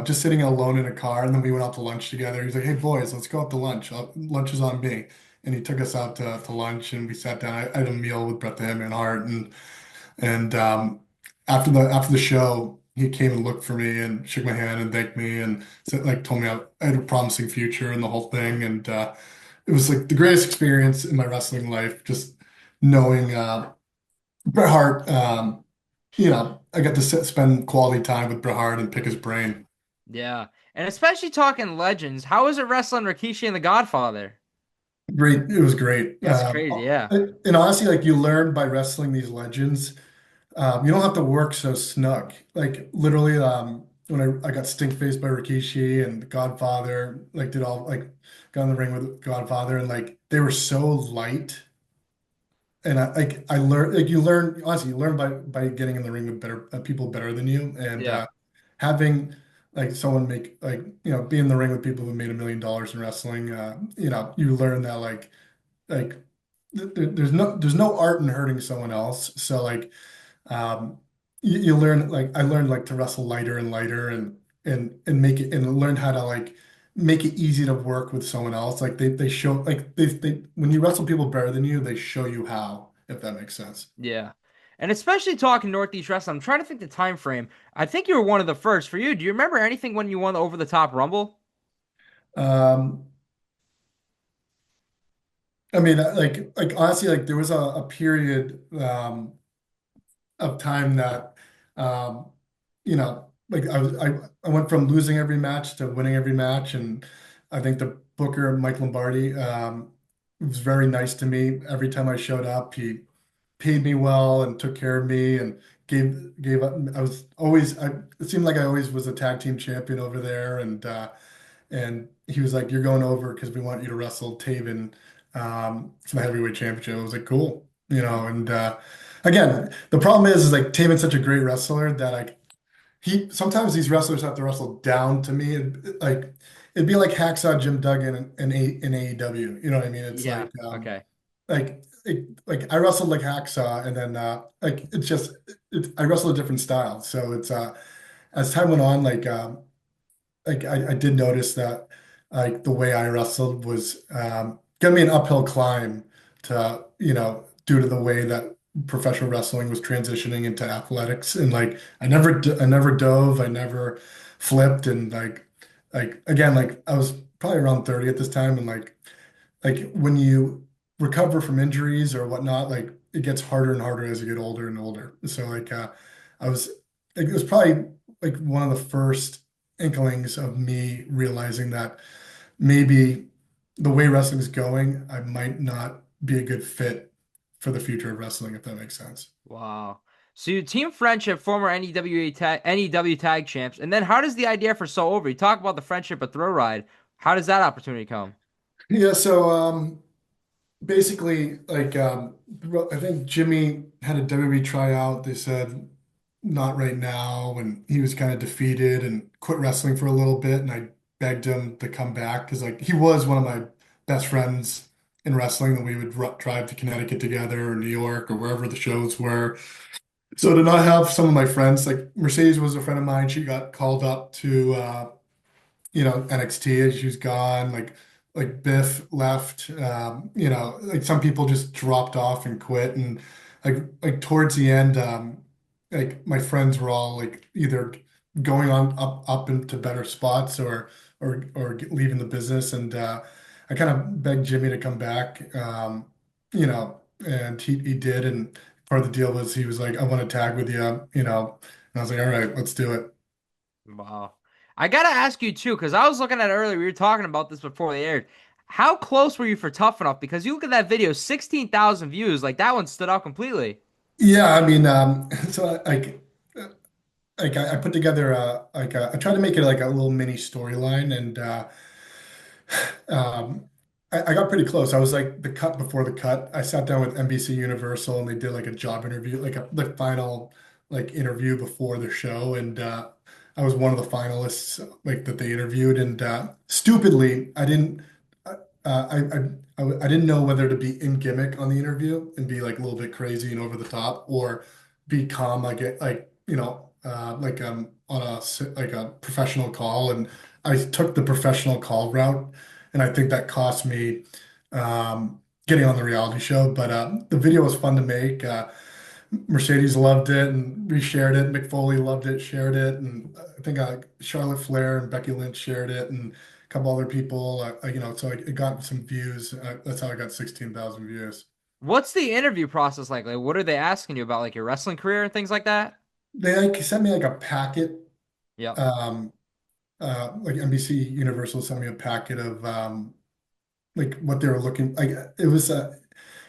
[SPEAKER 1] just sitting alone in a car, and then we went out to lunch together. He's like, "Hey boys, let's go out to lunch. Lunch is on me." And he took us out to lunch, and we sat down. I had a meal with Bret the Hitman Hart, and after the show, he came and looked for me and shook my hand and thanked me and said, like told me I had a promising future and the whole thing. And it was like the greatest experience in my wrestling life, just knowing Bret Hart. I got to spend quality time with Bret Hart and pick his brain.
[SPEAKER 3] Yeah. And especially talking legends, how is it wrestling Rikishi and the Godfather?
[SPEAKER 1] Great, it was great.
[SPEAKER 3] That's crazy. Yeah.
[SPEAKER 1] And honestly, like you learn by wrestling these legends. You don't have to work so snug. Like literally, when I got stink faced by Rikishi and Godfather, like did all like got in the ring with Godfather, and like they were so light. And I learned, like you learn honestly, you learn by getting in the ring with better people better than you, and
[SPEAKER 3] Yeah.
[SPEAKER 1] having like someone make like be in the ring with people who made $1 million in wrestling. You learn that like there's no art in hurting someone else. So like um, you learn like I learned like to wrestle lighter and lighter, and make it, and learn how to like make it easy to work with someone else. Like they show like they when you wrestle people better than you, they show you how, if that makes sense.
[SPEAKER 3] Yeah. And especially talking Northeast wrestling, I'm trying to think the time frame. I think you were one of the first. For you, do you remember anything when you won the over the top Rumble?
[SPEAKER 1] Um, I mean, like honestly, like there was a period of time that um, like I went from losing every match to winning every match, and I think the booker Mike Lombardi was very nice to me. Every time I showed up, he paid me well and took care of me and gave up. I was always it seemed like I always was a tag team champion over there, and he was like, "You're going over because we want you to wrestle Taven for the heavyweight championship." I was like, "Cool," And again, the problem is like Taven's such a great wrestler that like he sometimes these wrestlers have to wrestle down to me. It'd be like Hacksaw Jim Duggan in AEW. You know what I mean? It's
[SPEAKER 3] Yeah. Okay.
[SPEAKER 1] like I wrestled like Hacksaw, and then like it's just I wrestle a different style. So it's as time went on, like I did notice that like the way I wrestled was gonna be an uphill climb to due to the way that professional wrestling was transitioning into athletics, and like I never dove, I never flipped, and like again, like I was probably around 30 at this time, and like when you recover from injuries or whatnot, like it gets harder and harder as you get older and older. So like I was like, it was probably like one of the first inklings of me realizing that maybe the way wrestling's going, I might not be a good fit for the future of wrestling, if that makes sense.
[SPEAKER 3] Wow. So you team friendship, former NEW tag champs, and then how does the idea for So Over? You talk about the friendship at Thrill Ride. How does that opportunity come?
[SPEAKER 1] Yeah, so basically like I think Jimmy had a WWE tryout. They said not right now, and he was kind of defeated and quit wrestling for a little bit, and I begged him to come back because like he was one of my best friends in wrestling, and we would drive to Connecticut together or New York or wherever the shows were. So to not have some of my friends, like Mercedes was a friend of mine, she got called up to NXT as she's gone. Like Biff left. Like some people just dropped off and quit, and like towards the end, like my friends were all like either going on up into better spots or leaving the business, and I kind of begged Jimmy to come back, and he did, and part of the deal was he was like, "I want to tag with you," and I was like, "All right, let's do it."
[SPEAKER 3] Wow. I gotta ask you too, because I was looking at it earlier. We were talking about this before they aired. How close were you for Tough Enough? Because you look at that video, 16,000 views. Like that one stood out completely.
[SPEAKER 1] Yeah, I mean, so like I put together I tried to make it like a little mini storyline, and um, I got pretty close. I was like the cut before the cut. I sat down with NBC Universal, and they did like a job interview, like the final like interview before the show, and I was one of the finalists like that they interviewed, and stupidly I didn't. I didn't know whether to be in gimmick on the interview and be like a little bit crazy and over the top, or be calm like on like a professional call, and I took the professional call route, and I think that cost me getting on the reality show. But the video was fun to make. Mercedes loved it and reshared it. Mick Foley loved it, shared it, and I think Charlotte Flair and Becky Lynch shared it, and a couple other people. So it got some views. That's how I got 16,000 views.
[SPEAKER 3] What's the interview process like? Like, what are they asking you about, like your wrestling career and things like that?
[SPEAKER 1] They like sent me like a packet.
[SPEAKER 3] Yep.
[SPEAKER 1] Um, like NBC Universal sent me a packet of like what they were looking like. It was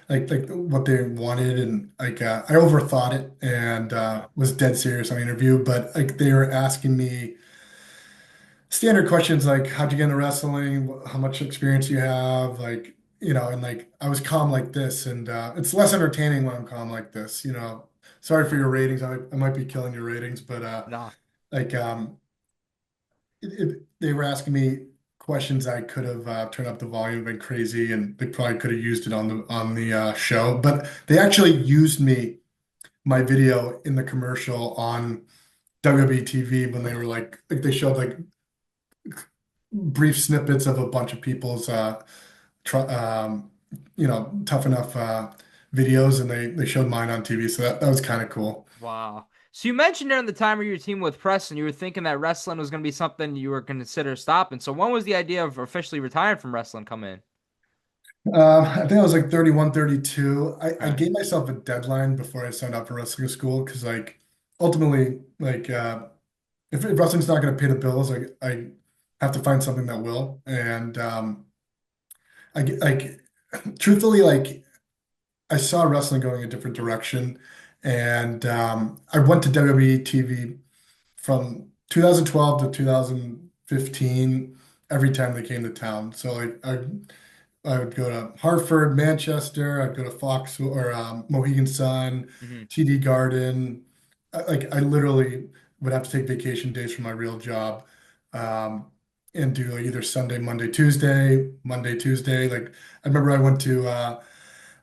[SPEAKER 1] like what they wanted, and like I overthought it and was dead serious on the interview. But like they were asking me standard questions like how'd you get into wrestling, how much experience you have, like and like I was calm like this, and it's less entertaining when I'm calm like this. Sorry for your ratings. I might be killing your ratings, but
[SPEAKER 3] Nah.
[SPEAKER 1] like they were asking me questions I could have turned up the volume, been crazy, and they probably could have used it on the show. But they actually used my video in the commercial on WWE TV when they were like they showed like brief snippets of a bunch of people's tr tough enough videos, and they showed mine on TV, so that was kind of cool.
[SPEAKER 3] Wow. So you mentioned during the time of your team with Preston, you were thinking that wrestling was going to be something you were going to consider stopping. So when was the idea of officially retiring from wrestling come in?
[SPEAKER 1] I think I was like 31, 32. I
[SPEAKER 3] Okay.
[SPEAKER 1] gave myself a deadline before I signed up for wrestling school because like ultimately like if wrestling's not going to pay the bills, like I have to find something that will. And like truthfully, like I saw wrestling going a different direction, and I went to WWE TV from 2012 to 2015 every time they came to town. So like I would go to Hartford, Manchester. I'd go to Fox or Mohegan Sun,
[SPEAKER 3] Hmm.
[SPEAKER 1] TD Garden. Like I literally would have to take vacation days from my real job, um, and do like either Sunday, Monday, Tuesday, Monday, Tuesday. Like I remember I went to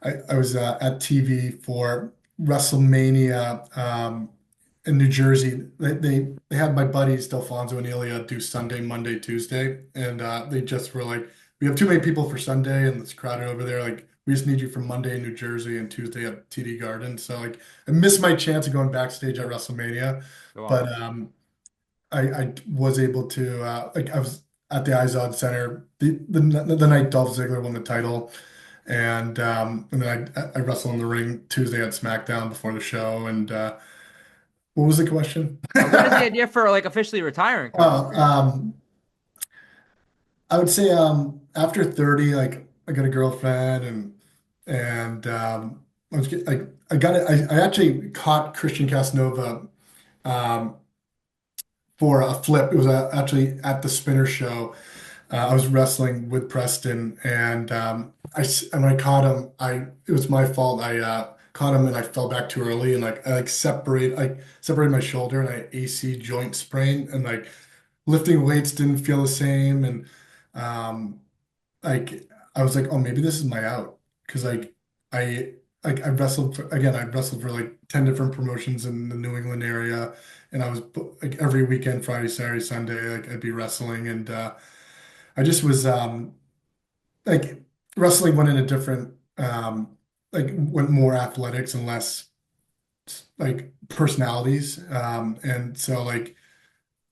[SPEAKER 1] I was at TV for WrestleMania in New Jersey. They had my buddies Delfonso and Ilya do Sunday, Monday, Tuesday, and they just were like, "We have too many people for Sunday, and it's crowded over there. Like, we just need you for Monday in New Jersey and Tuesday at TD Garden." So like, I missed my chance of going backstage at WrestleMania, but
[SPEAKER 3] Wow.
[SPEAKER 1] I was able to like I was at the Izod Center the night Dolph Ziggler won the title. And then I wrestled in the ring Tuesday at SmackDown before the show. And what was the question?
[SPEAKER 3] When is the idea for like officially retiring come up
[SPEAKER 1] Oh,
[SPEAKER 3] for you?
[SPEAKER 1] I would say after 30, like I got a girlfriend and I got it. I actually caught Christian Casanova um, for a flip. It was actually at the Spinner show. I was wrestling with Preston, and and I caught him. I It was my fault. I caught him and I fell back too early, and like I separated my shoulder and I AC joint sprain, and like lifting weights didn't feel the same, and um, like I was like, oh, maybe this is my out because I I wrestled for, again. I wrestled for like 10 different promotions in the New England area, and I was like every weekend, Friday, Saturday, Sunday, like I'd be wrestling, and I just was like wrestling went in a different like went more athletics and less like personalities. And so like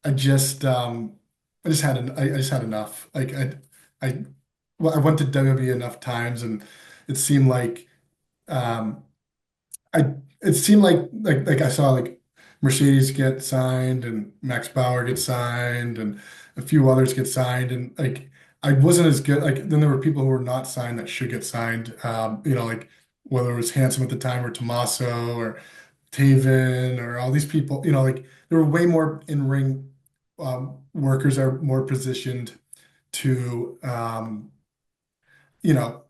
[SPEAKER 1] I just I just had enough. I well, I went to WWE enough times and it seemed like um I it seemed like I saw like Mercedes get signed and Max Bauer get signed and a few others get signed and like I wasn't as good. Like then there were people who were not signed that should get signed. Like whether it was Handsome at the time or Tommaso or Taven or all these people. Like there were way more in-ring workers that are more positioned to you know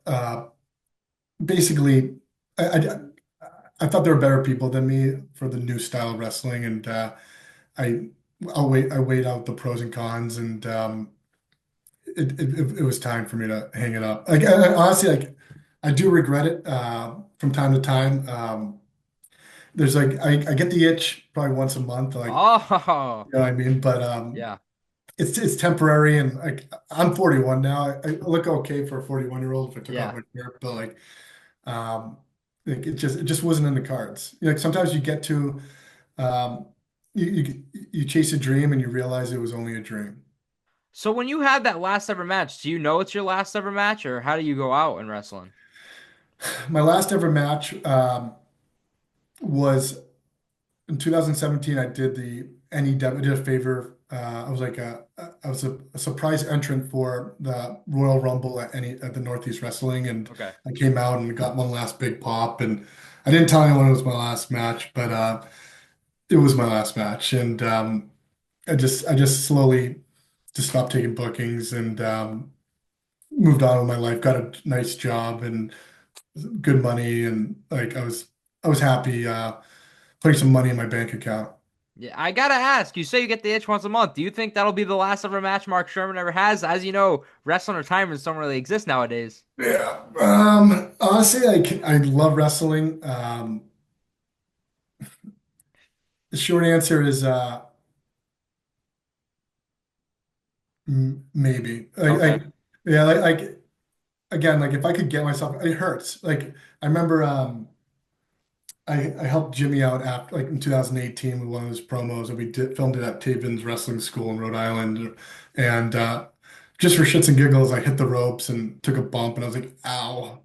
[SPEAKER 1] basically I thought there were better people than me for the new style of wrestling, and I I weighed out the pros and cons, and it was time for me to hang it up. Like honestly, like I do regret it from time to time. There's like I get the itch probably once a month, like
[SPEAKER 3] Oh,
[SPEAKER 1] you know what I mean. But
[SPEAKER 3] yeah,
[SPEAKER 1] it's temporary, and like I'm 41 now. I look okay for a 41-year-old if I took off
[SPEAKER 3] yeah.
[SPEAKER 1] my shirt, but um, like it just wasn't in the cards. Like sometimes you get to um, you chase a dream and you realize it was only a dream.
[SPEAKER 3] So when you had that last ever match, do you know it's your last ever match, or how do you go out in wrestling?
[SPEAKER 1] My last ever match was in 2017. I did the NEW. I did a favor. I was like I was a surprise entrant for the Royal Rumble at the Northeast Wrestling, and
[SPEAKER 3] Okay.
[SPEAKER 1] I came out and got one last big pop. And I didn't tell anyone it was my last match, but it was my last match, and I just slowly just stopped taking bookings and moved on with my life. Got a nice job and good money, and like I was happy putting some money in my bank account.
[SPEAKER 3] Yeah, I gotta ask. You say you get the itch once a month. Do you think that'll be the last ever match Mark Shurman ever has? As you know, wrestling retirements don't really exist nowadays.
[SPEAKER 1] Yeah. Honestly, I love wrestling. The short answer is maybe.
[SPEAKER 3] Okay.
[SPEAKER 1] Yeah, like again, like if I could get myself, it hurts. Like I remember I helped Jimmy out after like in 2018 with one of his promos, and we filmed it at Taven's Wrestling School in Rhode Island, and just for shits and giggles, I hit the ropes and took a bump, and I was like, "Ow!"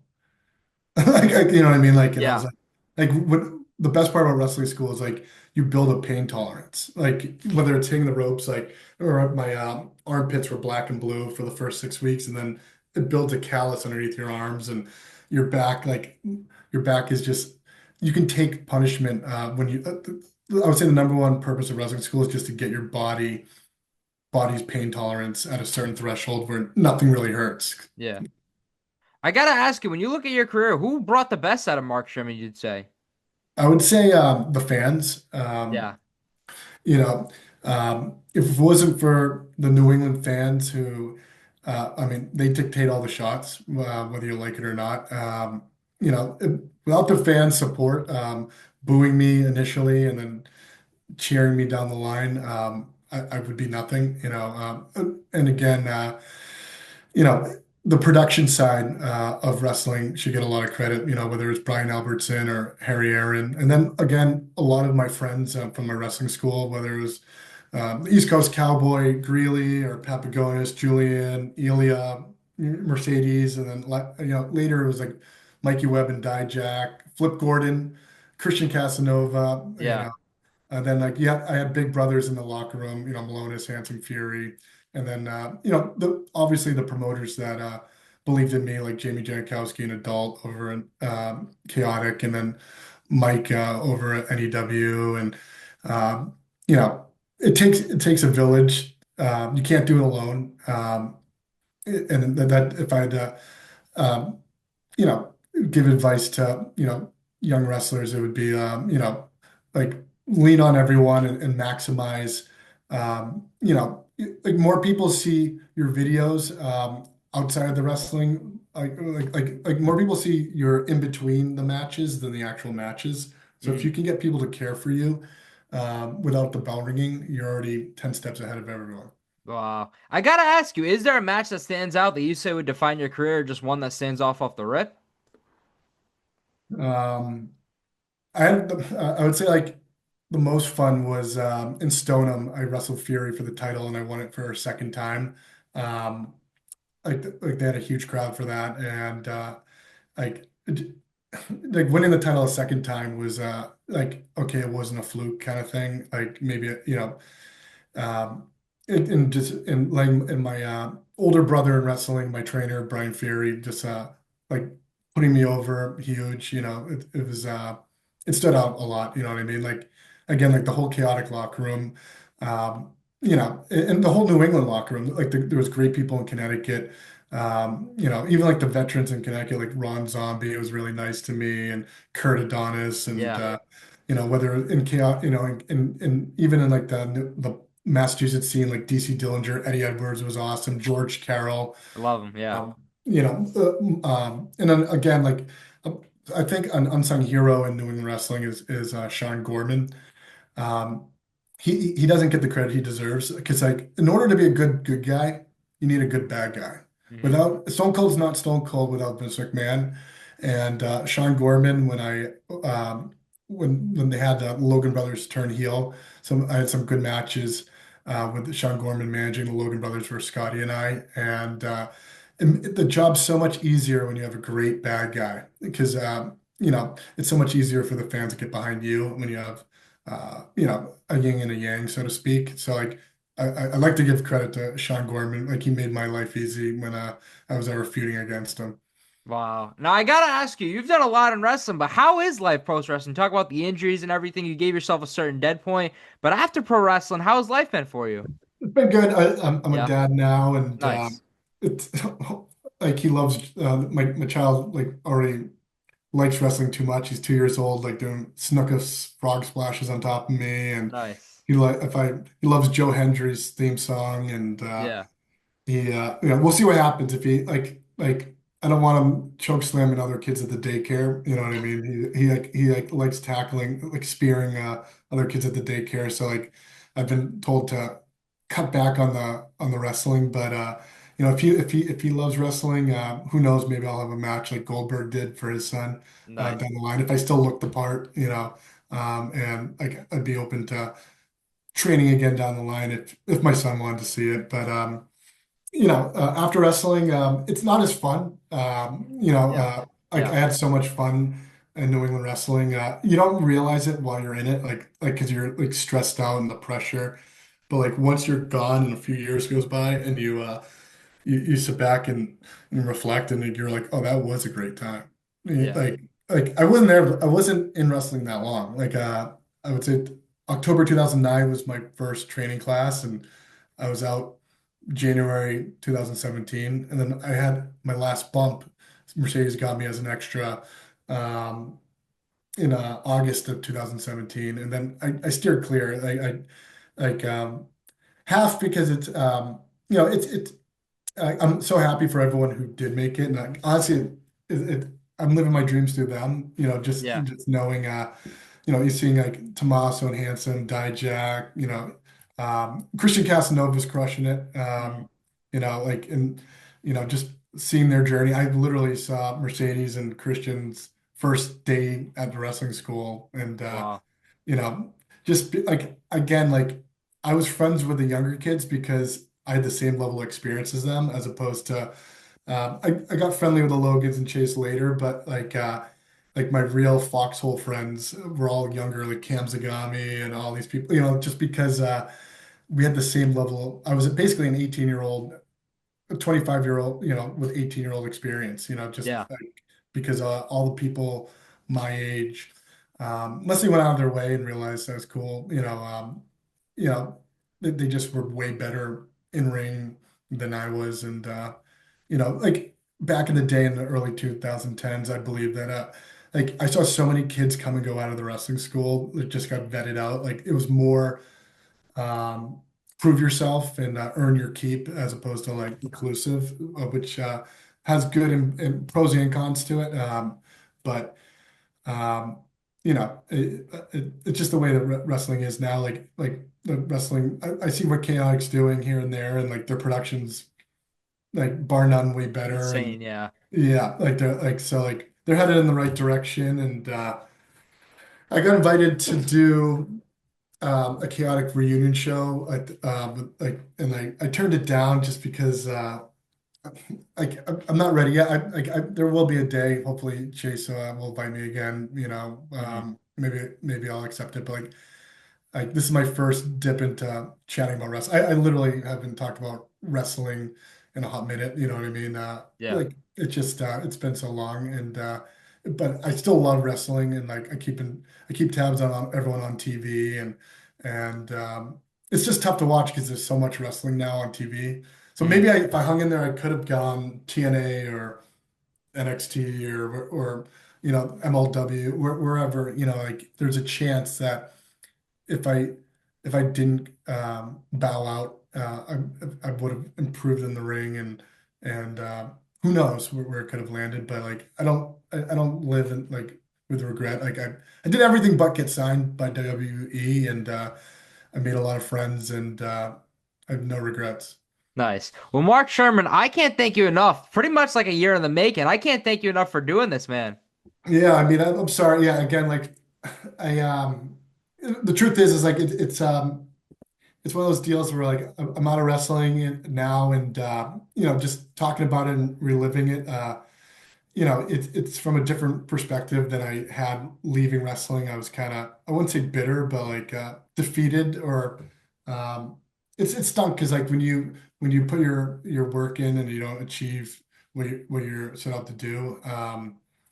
[SPEAKER 1] Like, you know what I mean? Like, and I was
[SPEAKER 3] Yeah.
[SPEAKER 1] like, what the best part about wrestling school is like you build a pain tolerance. Like whether it's hitting the ropes, like or my armpits were black and blue for the first 6 weeks, and then it builds a callus underneath your arms and your back. Like your back is just you can take punishment when you. I would say the number one purpose of wrestling school is just to get your body's pain tolerance at a certain threshold where nothing really hurts.
[SPEAKER 3] Yeah. I gotta ask you, when you look at your career, who brought the best out of Mark Shurman, you'd say?
[SPEAKER 1] I would say the fans.
[SPEAKER 3] Yeah.
[SPEAKER 1] You know, if it wasn't for the New England fans who, I mean, they dictate all the shots, whether you like it or not. Without the fan support, booing me initially and then cheering me down the line, I would be nothing, and again, you know, the production side of wrestling should get a lot of credit, whether it's Brian Albertson or Harry Aaron. And then again, a lot of my friends from my wrestling school, whether it was the East Coast Cowboy, Greeley, or Papagonis, Julian, Elia, Mercedes, and then later it was like Mikey Webb and Dijak, Flip Gordon, Christian Casanova,
[SPEAKER 3] Yeah.
[SPEAKER 1] and then like yeah, I had big brothers in the locker room, Malonis, Hanson Fury, and then obviously the promoters that believed in me, like Jamie Janikowski, an adult over in Chaotic, and then Mike over at NEW, and um, you know, it takes a village. You can't do it alone. And that if I had to um, you know, give advice to, young wrestlers, it would be, like lean on everyone and maximize, like more people see your videos outside of the wrestling, like more people see your in between the matches than the actual matches. So if
[SPEAKER 3] Mhm.
[SPEAKER 1] you can get people to care for you without the bell ringing, you're already 10 steps ahead of everyone.
[SPEAKER 3] Wow. I gotta ask you, is there a match that stands out that you say would define your career, or just one that stands off the rip?
[SPEAKER 1] Um, I would say like the most fun was in Stoneham. I wrestled Fury for the title and I won it for a second time. Um, like they had a huge crowd for that, and like like winning the title a second time was like okay, it wasn't a fluke kind of thing. Like maybe um, and just and like and my older brother in wrestling, my trainer Brian Fury, just like putting me over huge. It was it stood out a lot. You know what I mean? Like again, like the whole chaotic locker room, and the whole New England locker room. Like there was great people in Connecticut. Even like the veterans in Connecticut, like Ron Zombie, it was really nice to me, and Kurt Adonis, and
[SPEAKER 3] Yeah.
[SPEAKER 1] whether in chaos, and even in like the Massachusetts scene, like DC Dillinger, Eddie Edwards was awesome, George Carroll,
[SPEAKER 3] I love him. Yeah.
[SPEAKER 1] and then again, like uh, I think an unsung hero in New England wrestling is Sean Gorman. Um, he doesn't get the credit he deserves because like in order to be a good guy, you need a good bad guy.
[SPEAKER 3] Hmm.
[SPEAKER 1] Without Stone Cold's not Stone Cold without Vince McMahon, and Sean Gorman when they had the Logan Brothers turn heel, I had some good matches with Sean Gorman managing the Logan Brothers versus Scotty and I, and the job's so much easier when you have a great bad guy because it's so much easier for the fans to get behind you when you have a yin and a yang, so to speak. So like I like to give credit to Sean Gorman. Like he made my life easy when I was ever feuding against him.
[SPEAKER 3] Wow. Now I gotta ask you, you've done a lot in wrestling, but how is life post wrestling? Talk about the injuries and everything. You gave yourself a certain dead point, but after pro wrestling, how has life been for you?
[SPEAKER 1] It's been good. I'm a
[SPEAKER 3] Yeah.
[SPEAKER 1] dad now, and
[SPEAKER 3] Nice.
[SPEAKER 1] it's like he loves my child like already likes wrestling too much. He's 2 years old, like doing snookus frog splashes on top of me, and
[SPEAKER 3] Nice.
[SPEAKER 1] he loves Joe Hendry's theme song, and
[SPEAKER 3] Yeah.
[SPEAKER 1] we'll see what happens if he like I don't want him choke slamming other kids at the daycare. You know what I mean? He likes tackling like spearing other kids at the daycare. So like I've been told to cut back on the wrestling, but if he loves wrestling, who knows? Maybe I'll have a match like Goldberg did for his son
[SPEAKER 3] Nice.
[SPEAKER 1] down the line if I still look the part. And like I'd be open to training again down the line if my son wanted to see it, but. after wrestling, it's not as fun.
[SPEAKER 3] Yeah.
[SPEAKER 1] Like I
[SPEAKER 3] Yeah.
[SPEAKER 1] had so much fun in New England wrestling. You don't realize it while you're in it, like because you're like stressed out and the pressure. But like once you're gone and a few years goes by and you sit back and reflect and you're like, oh, that was a great time.
[SPEAKER 3] Yeah.
[SPEAKER 1] Like I wasn't in wrestling that long. I would say October 2009 was my first training class and I was out January 2017. And then I had my last bump. Mercedes got me as an extra um, in August of 2017. And then I steered clear. Half because I'm so happy for everyone who did make it. And honestly, I'm living my dreams through them,
[SPEAKER 3] Yeah.
[SPEAKER 1] just knowing, you're seeing like Tommaso and Hanson, Dijak, Christian Casanova's crushing it.
[SPEAKER 3] Mm.
[SPEAKER 1] And just seeing their journey. I literally saw Mercedes and Christian's first day at the wrestling school, and
[SPEAKER 3] Wow.
[SPEAKER 1] you know, like again, like I was friends with the younger kids because I had the same level of experience as them, as opposed to I got friendly with the Logans and Chase later, but like my real foxhole friends were all younger, like Cam Zagami and all these people, just because we had the same level. I was basically an 18-year-old, a 25-year-old, with 18-year-old experience, just
[SPEAKER 3] Yeah.
[SPEAKER 1] like because all the people my age, unless they went out of their way and realized that was cool, you know, they just were way better in ring than I was. And, like back in the day in the early 2010s, I believe that, like I saw so many kids come and go out of the wrestling school that just got vetted out. Like it was more, um, prove yourself and earn your keep as opposed to like inclusive, which has good and pros and cons to it. But um, it's just the way that wrestling is now. Like the wrestling, I see what Chaotic's doing here and there, and like their productions, like bar none, way better. And
[SPEAKER 3] Insane. Yeah.
[SPEAKER 1] yeah, like they're headed in the right direction. And I got invited to do a chaotic reunion show and I turned it down just because like I'm not ready yet. There will be a day. Hopefully, Chase will invite me again.
[SPEAKER 3] Hmm.
[SPEAKER 1] Maybe I'll accept it. But like this is my first dip into chatting about wrestling. I literally haven't talked about wrestling in a hot minute. You know what I mean?
[SPEAKER 3] Yeah.
[SPEAKER 1] Like it's been so long, and but I still love wrestling, and like I keep tabs on everyone on TV, and it's just tough to watch because there's so much wrestling now on TV. So
[SPEAKER 3] Mm.
[SPEAKER 1] maybe if I hung in there, I could have gone TNA or NXT or MLW, wherever, like there's a chance that if I didn't bow out, I would have improved in the ring and who knows where it could have landed. But like I don't live in like with regret. Like I did everything but get signed by WWE, and I made a lot of friends, and I have no regrets.
[SPEAKER 3] Nice. Well, Mark Shurman, I can't thank you enough. Pretty much like a year in the making. I can't thank you enough for doing this, man.
[SPEAKER 1] Yeah, I mean, I'm sorry. Yeah, again, like I the truth is like it's one of those deals where like I'm out of wrestling now, and just talking about it and reliving it. It's from a different perspective than I had leaving wrestling. I was kind of, I wouldn't say bitter, but like defeated, or um, it stunk because like when you put your work in and you don't achieve what you're set out to do,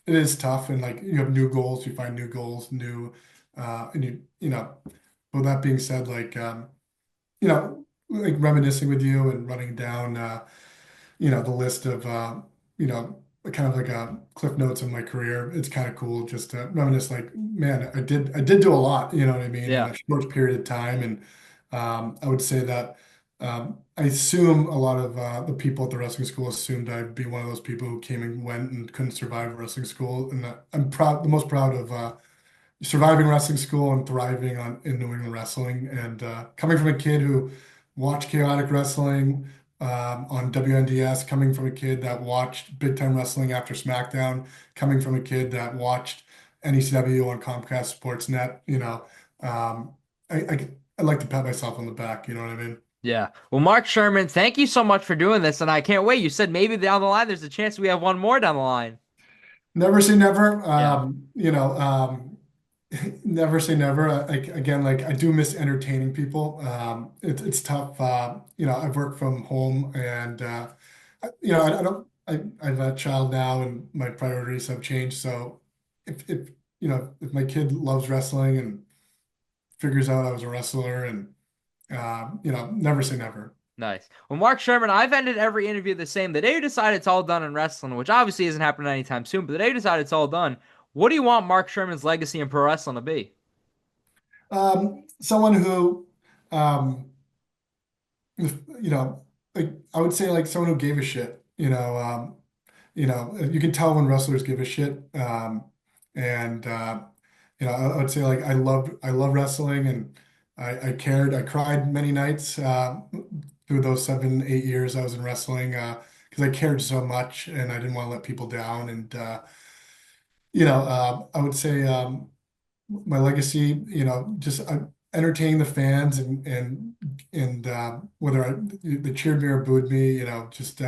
[SPEAKER 1] it is tough. And like you have new goals, you find new goals, and With that being said, like reminiscing with you and running down, the list of, kind of like a cliff notes of my career. It's kind of cool just to reminisce, like, man, I did do a lot, you know what I mean, in
[SPEAKER 3] Yeah.
[SPEAKER 1] a short period of time. And I would say that I assume a lot of the people at the wrestling school assumed I'd be one of those people who came and went and couldn't survive wrestling school. And I'm the most proud of surviving wrestling school and thriving in New England wrestling. And coming from a kid who watched chaotic wrestling on WNDS, coming from a kid that watched big time wrestling after SmackDown, coming from a kid that watched NECW on Comcast Sportsnet, um, I like to pat myself on the back. You know what I mean?
[SPEAKER 3] Yeah. Well, Mark Shurman, thank you so much for doing this, and I can't wait. You said maybe down the line there's a chance we have one more down the line.
[SPEAKER 1] Never say never.
[SPEAKER 3] Yeah.
[SPEAKER 1] Never say never. Like again, like I do miss entertaining people. It's tough. I've worked from home, and I don't. I have a child now, and my priorities have changed. So, if my kid loves wrestling and figures out I was a wrestler, and never say never.
[SPEAKER 3] Nice. Well, Mark Shurman, I've ended every interview the same. The day you decide it's all done in wrestling, which obviously isn't happening anytime soon, but the day you decide it's all done, what do you want Mark Shurman's legacy in pro wrestling to be?
[SPEAKER 1] Someone who, um, like I would say, like someone who gave a shit. You can tell when wrestlers give a shit. And I would say like I love wrestling, and I cared. I cried many nights through those 7, 8 years I was in wrestling because I cared so much and I didn't want to let people down. And I would say my legacy, just entertaining the fans, and whether they cheered me or booed me, just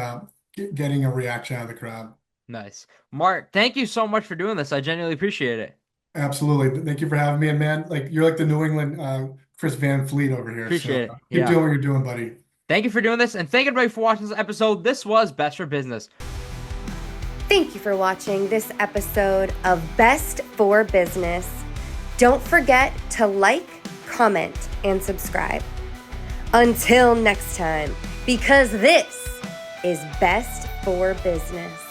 [SPEAKER 1] getting a reaction out of the crowd.
[SPEAKER 3] Nice. Mark, thank you so much for doing this. I genuinely appreciate it.
[SPEAKER 1] Absolutely. Thank you for having me. And man, like you're like the New England Chris Van Fleet over here. So
[SPEAKER 3] Appreciate it.
[SPEAKER 1] keep
[SPEAKER 3] Yeah.
[SPEAKER 1] doing what you're doing, buddy.
[SPEAKER 3] Thank you for doing this, and thank everybody for watching this episode. This was Best for Business.
[SPEAKER 4] Thank you for watching this episode of Best for Business. Don't forget to like, comment, and subscribe. Until next time, because this is Best for Business.